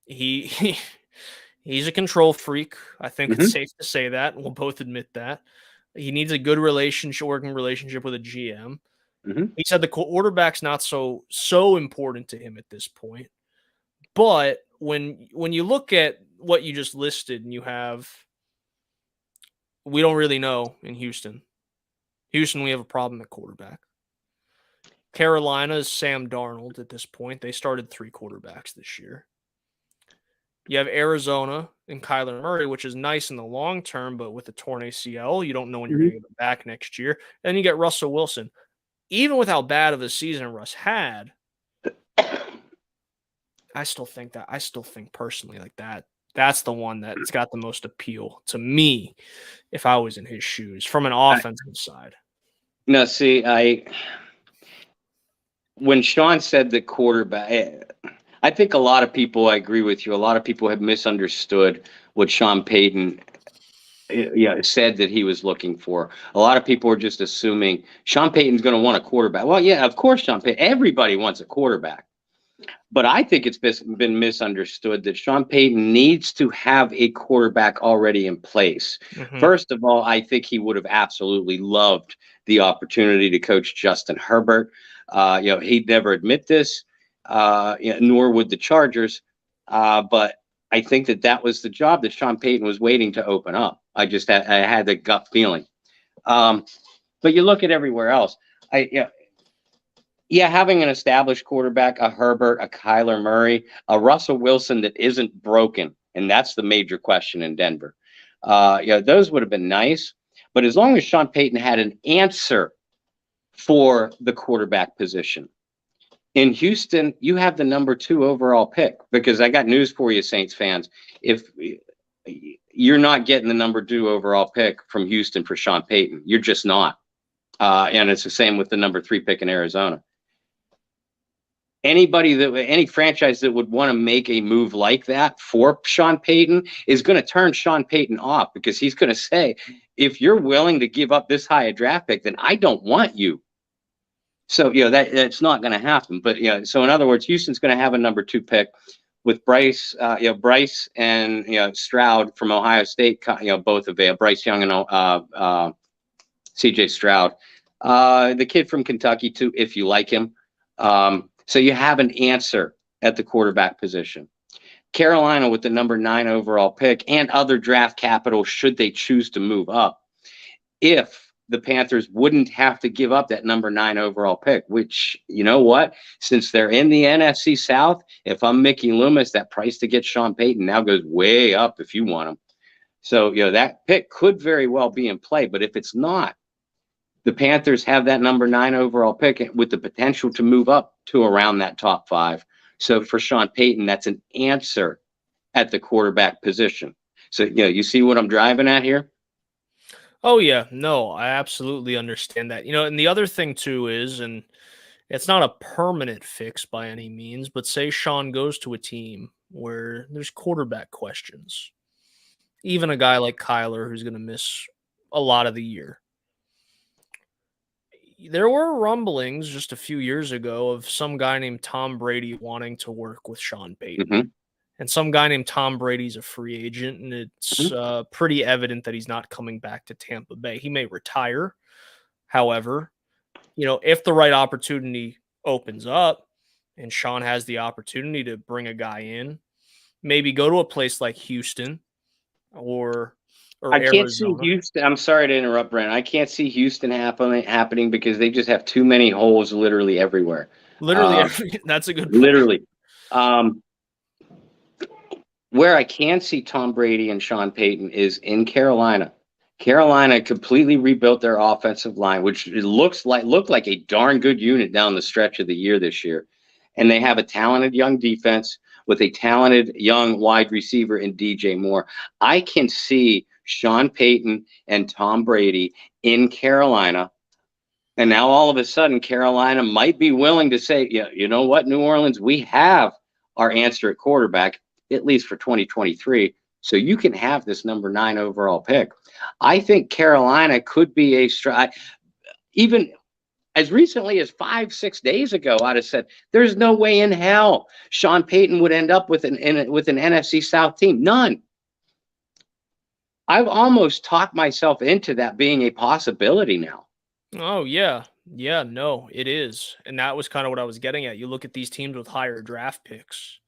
He's a control freak. I think it's safe to say that. We'll both admit that. He needs a good working relationship with a GM. He said the quarterback's not so important to him at this point. But when you look at what you just listed and you have, we don't really know in Houston. Houston, we have a problem at quarterback. Carolina is Sam Darnold at this point. They started 3 quarterbacks this year. You have Arizona and Kyler Murray, which is nice in the long term, but with a torn ACL, you don't know when you're going to get back next year. Then you get Russell Wilson. Even with how bad of a season Russ had, I still think personally like that's the one that's got the most appeal to me if I was in his shoes from an offensive side. No, see, when Sean said the quarterback, I think a lot of people, I agree with you, a lot of people have misunderstood what Sean Payton said that he was looking for. A lot of people are just assuming Sean Payton's going to want a quarterback. Well, yeah, of course, Sean Payton. Everybody wants a quarterback. But I think it's been misunderstood that Sean Payton needs to have a quarterback already in place. First of all, I think he would have absolutely loved the opportunity to coach Justin Herbert. He'd never admit this, nor would the Chargers. But I think that was the job that Sean Payton was waiting to open up. I had the gut feeling. But you look at everywhere else. Having an established quarterback, a Herbert, a Kyler Murray, a Russell Wilson that isn't broken, and that's the major question in Denver. Those would have been nice. But as long as Sean Payton had an answer for the quarterback position, in Houston, you have the number 2 overall pick, because I got news for you, Saints fans. If you're not getting the number 2 overall pick from Houston for Sean Payton, you're just not. And it's the same with the number 3 pick in Arizona. Any franchise that would want to make a move like that for Sean Payton is going to turn Sean Payton off, because he's going to say, if you're willing to give up this high a draft pick, then I don't want you. So, that's not going to happen. But, so in other words, Houston's going to have a number 2 pick with Bryce and, Stroud from Ohio State, both available, Bryce Young and CJ Stroud. The kid from Kentucky, too, if you like him. So you have an answer at the quarterback position. Carolina with the number 9 overall pick and other draft capital should they choose to move up. If the Panthers wouldn't have to give up that number 9 overall pick, which, you know what, since they're in the NFC South, if I'm Mickey Loomis, that price to get Sean Payton now goes way up if you want him. So, that pick could very well be in play. But if it's not, the Panthers have that number 9 overall pick with the potential to move up to around that top 5. So for Sean Payton, that's an answer at the quarterback position. So, you see what I'm driving at here? Oh, yeah. No, I absolutely understand that. And the other thing, too, is, and it's not a permanent fix by any means, but say Sean goes to a team where there's quarterback questions. Even a guy like Kyler, who's going to miss a lot of the year. There were rumblings just a few years ago of some guy named Tom Brady wanting to work with Sean Payton. And some guy named Tom Brady's a free agent, and it's pretty evident that he's not coming back to Tampa Bay. He may retire. However, if the right opportunity opens up and Sean has the opportunity to bring a guy in, maybe go to a place like Houston or I can't see Arizona. Houston. I'm sorry to interrupt, Brent. I can't see Houston happening because they just have too many holes literally everywhere. That's a good point. Literally. Where I can see Tom Brady and Sean Payton is in Carolina. Carolina completely rebuilt their offensive line, which looked like a darn good unit down the stretch of the year this year. And they have a talented young defense with a talented young wide receiver in DJ Moore. I can see Sean Payton and Tom Brady in Carolina. And now all of a sudden, Carolina might be willing to say, yeah, you know what, New Orleans, we have our answer at quarterback, at least for 2023. So you can have this number 9 overall pick. I think Carolina could be a strike. Even as recently as 5-6 days ago, I'd have said there's no way in hell Sean Payton would end up with an NFC South team. None. I've almost talked myself into that being a possibility now. Oh, yeah. Yeah, no, it is. And that was kind of what I was getting at. You look at these teams with higher draft picks.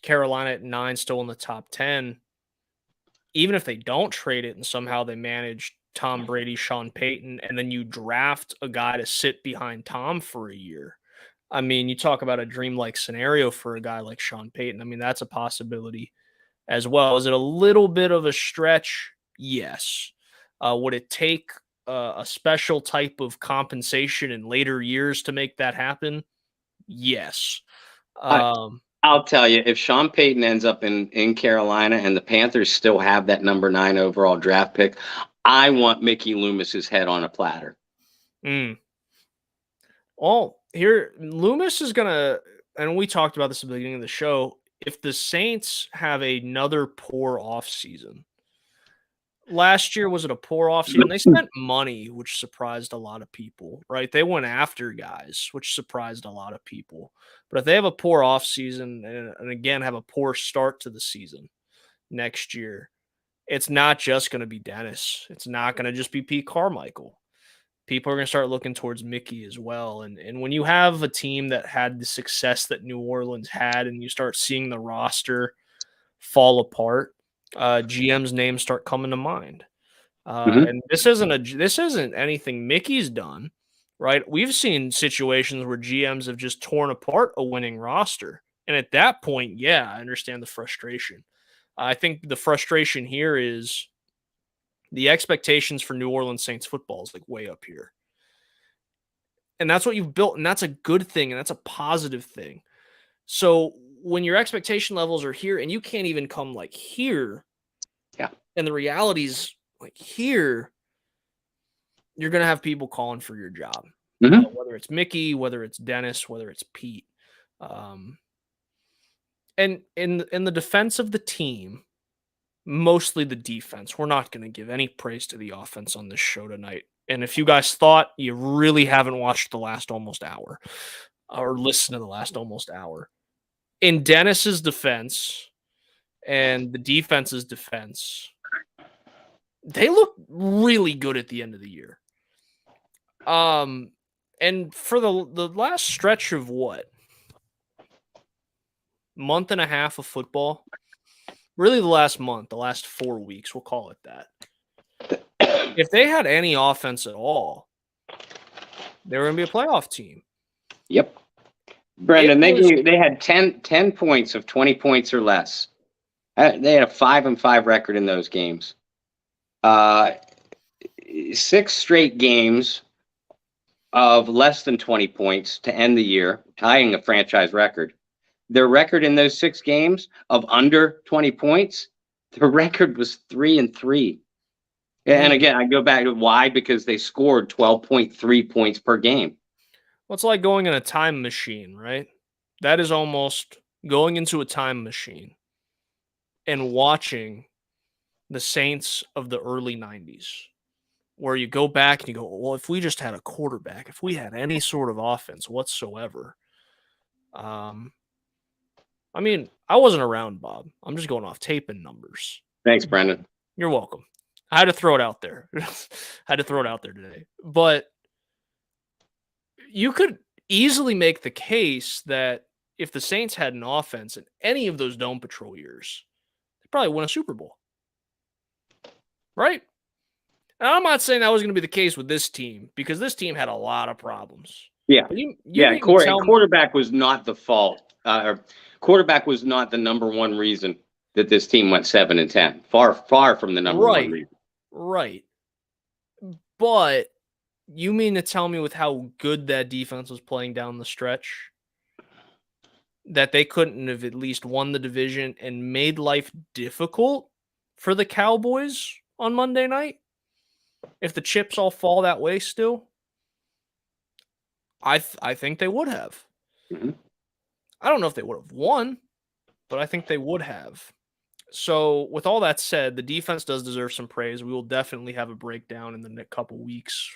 Carolina at 9, still in the top 10. Even if they don't trade it and somehow they manage Tom Brady, Sean Payton, and then you draft a guy to sit behind Tom for a year. I mean, you talk about a dreamlike scenario for a guy like Sean Payton. I mean, that's a possibility as well. Is it a little bit of a stretch? Yes. Would it take a special type of compensation in later years to make that happen? Yes. I'll tell you, if Sean Payton ends up in Carolina and the Panthers still have that number 9 overall draft pick, I want Mickey Loomis's head on a platter. Well, here, Loomis is going to, and we talked about this at the beginning of the show, if the Saints have another poor offseason, last year, was it a poor offseason? They spent money, which surprised a lot of people, right? They went after guys, which surprised a lot of people. But if they have a poor offseason and again have a poor start to the season next year, it's not just going to be Dennis. It's not going to just be Pete Carmichael. People are going to start looking towards Mickey as well. And when you have a team that had the success that New Orleans had and you start seeing the roster fall apart, GM's names start coming to mind. And this isn't anything Mickey's done, right? We've seen situations where GMs have just torn apart a winning roster. And at that point, yeah, I understand the frustration. I think the frustration here is the expectations for New Orleans Saints football is like way up here. And that's what you've built, and that's a good thing, and that's a positive thing. So when your expectation levels are here and you can't even come like here, and the reality's like here, you're going to have people calling for your job, whether it's Mickey, whether it's Dennis, whether it's Pete. And in the defense of the team, mostly the defense, we're not going to give any praise to the offense on this show tonight. And if you guys thought, you really haven't watched the last almost hour or listened to the last almost hour. In Dennis's defense and the defense's defense, they look really good at the end of the year. And for the last stretch of month and a half of football, really the last month, the last 4 weeks, we'll call it that. If they had any offense at all, they were going to be a playoff team. Yep. Brendan, they had 10 points of 20 points or less. They had a 5-5 record in those games. 6 straight games of less than 20 points to end the year, tying a franchise record. Their record in those 6 games of under 20 points, the record was 3-3. And again, I go back to why, because they scored 12.3 points per game. Well, it's like going in a time machine, right? That is almost going into a time machine and watching the Saints of the early 90s, where you go back and you go, well, if we just had a quarterback, if we had any sort of offense whatsoever, I mean, I wasn't around, Bob. I'm just going off tape and numbers. Thanks, Brendan. You're welcome. I had to throw it out there. Today. But you could easily make the case that if the Saints had an offense in any of those Dome Patrol years, they'd probably win a Super Bowl. Right? And I'm not saying that was going to be the case with this team because this team had a lot of problems. Yeah. You quarterback was not the fault. Quarterback was not the number one reason that this team went 7-10. Far from the number one reason. Right. But you mean to tell me with how good that defense was playing down the stretch that they couldn't have at least won the division and made life difficult for the Cowboys on Monday night? If the chips all fall that way still, I think they would have. Mm-hmm. I don't know if they would have won, but I think they would have. So with all that said, the defense does deserve some praise. We will definitely have a breakdown in the next couple weeks.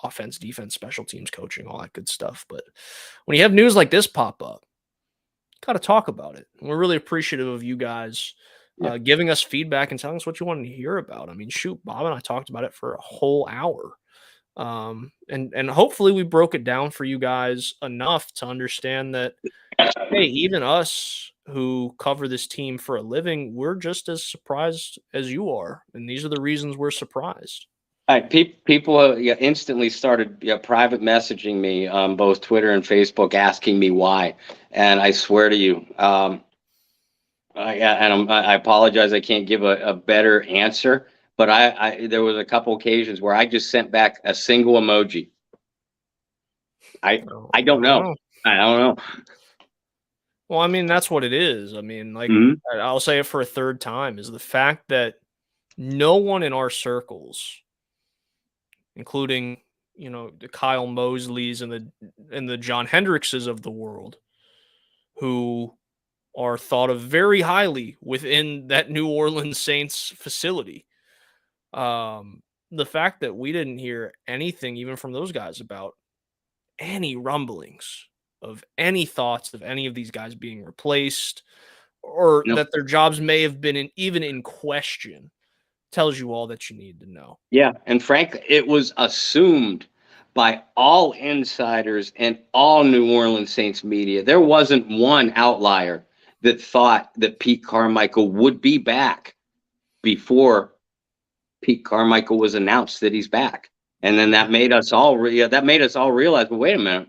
Offense, defense, special teams, coaching, all that good stuff. But when you have news like this pop up, got to talk about it. And we're really appreciative of you guys giving us feedback and telling us what you wanted to hear about. I mean, shoot, Bob and I talked about it for a whole hour. And hopefully we broke it down for you guys enough to understand that, hey, even us who cover this team for a living, we're just as surprised as you are. And these are the reasons we're surprised. People instantly started private messaging me on both Twitter and Facebook asking me why. And I swear to you, I apologize. I can't give a better answer. But there was a couple occasions where I just sent back a single emoji. I don't know. I don't know. Well, I mean, that's what it is. I mean, like, I'll say it for a third time, is the fact that no one in our circles, including, the Kyle Mosleys and the John Hendrickses of the world, who are thought of very highly within that New Orleans Saints facility. The fact that we didn't hear anything even from those guys about any rumblings of any thoughts of any of these guys being replaced or that their jobs may have been even in question tells you all that you need to know. Yeah, and frankly, it was assumed by all insiders and all New Orleans Saints media. There wasn't one outlier that thought that Pete Carmichael would be back before Pete Carmichael was announced that he's back. And then that made us all realize, well, wait a minute.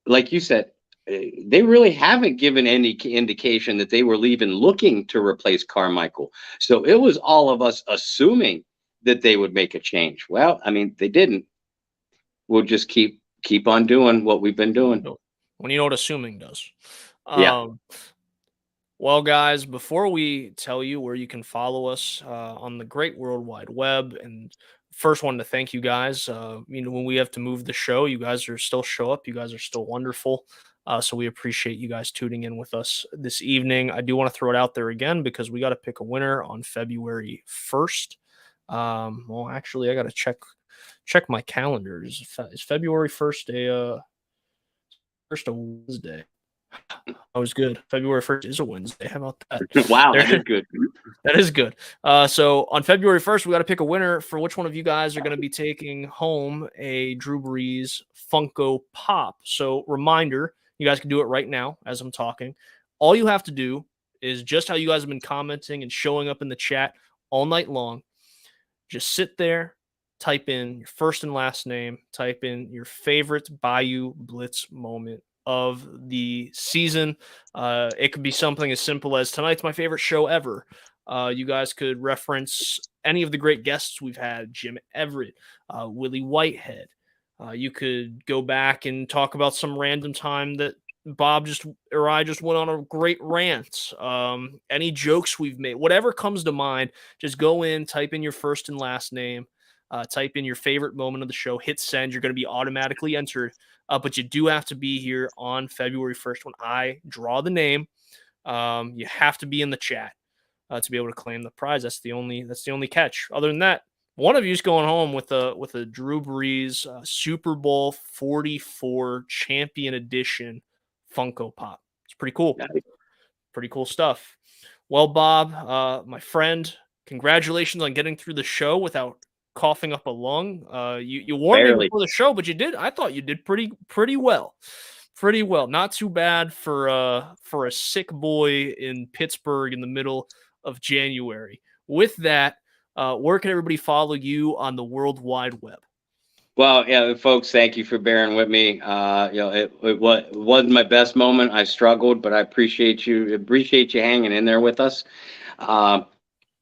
Like you said, they really haven't given any indication that they were even looking to replace Carmichael. So it was all of us assuming that they would make a change. Well, I mean, they didn't. We'll just keep on doing what we've been doing. When you know what assuming does. Yeah. Well, guys, before we tell you where you can follow us on the great World Wide Web, and first one to thank you guys. When we have to move the show, you guys are still show up. You guys are still wonderful. So we appreciate you guys tuning in with us this evening. I do want to throw it out there again because we got to pick a winner on February 1st. Well, actually, I got to check my calendar. Is February 1st a Wednesday? That was good. February 1st is a Wednesday. How about that? Wow, that is good. That is good. So on February 1st, we got to pick a winner for which one of you guys are going to be taking home a Drew Brees Funko Pop. So reminder, you guys can do it right now as I'm talking. All you have to do is just how you guys have been commenting and showing up in the chat all night long. Just sit there, type in your first and last name, type in your favorite Bayou Blitz moment of the season. It could be something as simple as tonight's my favorite show ever. You guys could reference any of the great guests we've had, Jim Everett, Willie Whitehead. You could go back and talk about some random time that Bob I just went on a great rant. Any jokes we've made, whatever comes to mind, just go in, type in your first and last name, type in your favorite moment of the show, hit send. You're going to be automatically entered. But you do have to be here on February 1st when I draw the name. You have to be in the chat to be able to claim the prize. That's the only catch. Other than that, one of you is going home with a Drew Brees Super Bowl 44 Champion Edition Funko Pop. It's pretty cool. Pretty cool stuff. Well, Bob, my friend, congratulations on getting through the show without coughing up a lung. You warned me before the show, but you did. I thought you did pretty well. Pretty well. Not too bad for a sick boy in Pittsburgh in the middle of January. With that, where can everybody follow you on the World Wide Web? Well, yeah, folks, thank you for bearing with me. It wasn't my best moment. I struggled, but I appreciate you hanging in there with us.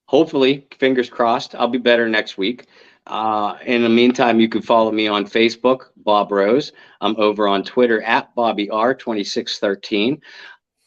Hopefully, fingers crossed, I'll be better next week. In the meantime, you can follow me on Facebook, Bob Rose. I'm over on Twitter at BobbyR2613.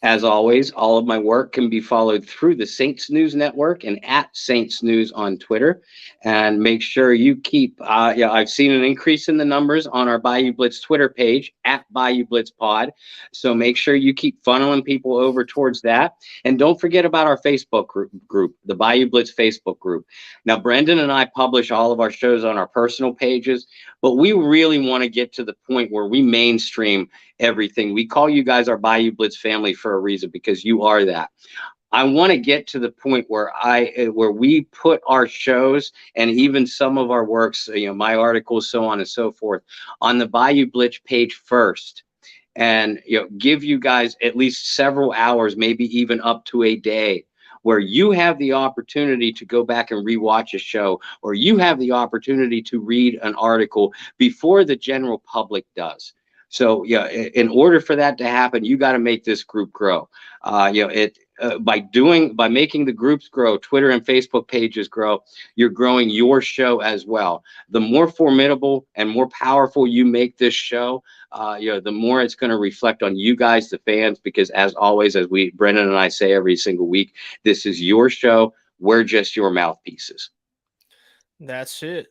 As always, all of my work can be followed through the Saints News Network and at Saints News on Twitter. And make sure you keep, I've seen an increase in the numbers on our Bayou Blitz Twitter page at Bayou Blitz Pod. So make sure you keep funneling people over towards that. And don't forget about our Facebook group, the Bayou Blitz Facebook group. Now, Brendan and I publish all of our shows on our personal pages, but we really want to get to the point where we mainstream everything. We call you guys our Bayou Blitz family for a reason, because you are that. I want to get to the point where we put our shows and even some of our works, my articles, so on and so forth, on the Bayou Blitz page first, and give you guys at least several hours, maybe even up to a day, where you have the opportunity to go back and rewatch a show, or you have the opportunity to read an article before the general public does. So in order for that to happen, you got to make this group grow. By making the groups grow, Twitter and Facebook pages grow, you're growing your show as well. The more formidable and more powerful you make this show, the more it's going to reflect on you guys, the fans, because as always, as Brendan and I say every single week, this is your show. We're just your mouthpieces. That's it.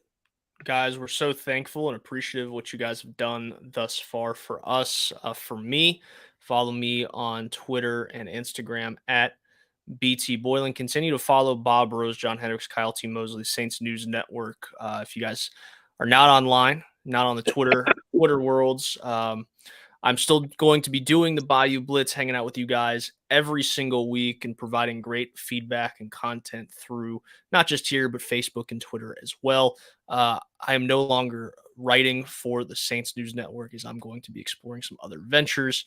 Guys, we're so thankful and appreciative of what you guys have done thus far for us. For me, follow me on Twitter and Instagram at BT Boylan. Continue to follow Bob Rose, John Hendricks, Kyle T. Mosley, Saints News Network. If you guys are not online, not on the Twitter worlds, I'm still going to be doing the Bayou Blitz, hanging out with you guys every single week and providing great feedback and content through not just here, but Facebook and Twitter as well. I am no longer writing for the Saints News Network, as I'm going to be exploring some other ventures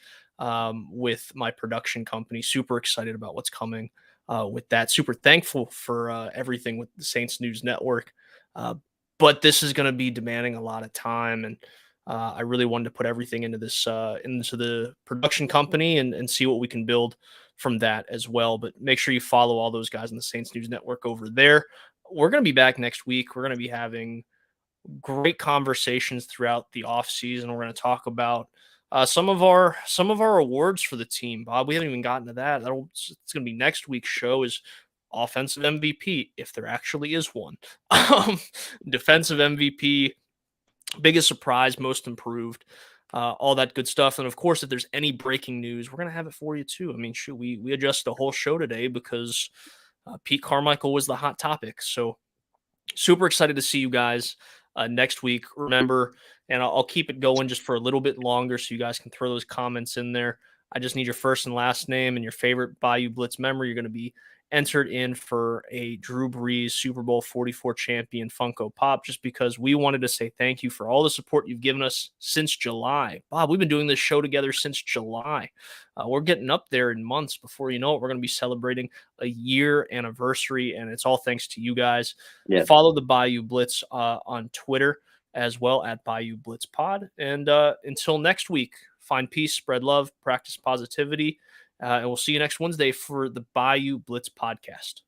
with my production company. Super excited about what's coming with that. Super thankful for everything with the Saints News Network. But this is going to be demanding a lot of time, and I really wanted to put everything into this, into the production company and see what we can build from that as well. But make sure you follow all those guys in the Saints News Network over there. We're going to be back next week. We're going to be having great conversations throughout the off season. We're going to talk about some of our awards for the team. Bob, we haven't even gotten to that. It's going to be next week's show is offensive MVP, if there actually is one. Defensive MVP, biggest surprise, most improved, all that good stuff. And of course, if there's any breaking news, we're going to have it for you too. I mean, shoot, we adjusted the whole show today because Pete Carmichael was the hot topic. So super excited to see you guys next week. Remember, and I'll keep it going just for a little bit longer so you guys can throw those comments in there. I just need your first and last name and your favorite Bayou Blitz memory. You're going to be entered in for a Drew Brees Super Bowl 44 champion Funko Pop, just because we wanted to say thank you for all the support you've given us since July. Bob, we've been doing this show together since July. We're getting up there in months. Before you know it, we're going to be celebrating a year anniversary, and it's all thanks to you guys. Yeah. Follow the Bayou Blitz on Twitter as well at Bayou Blitz Pod. And until next week, find peace, spread love, practice positivity. And we'll see you next Wednesday for the Bayou Blitz podcast.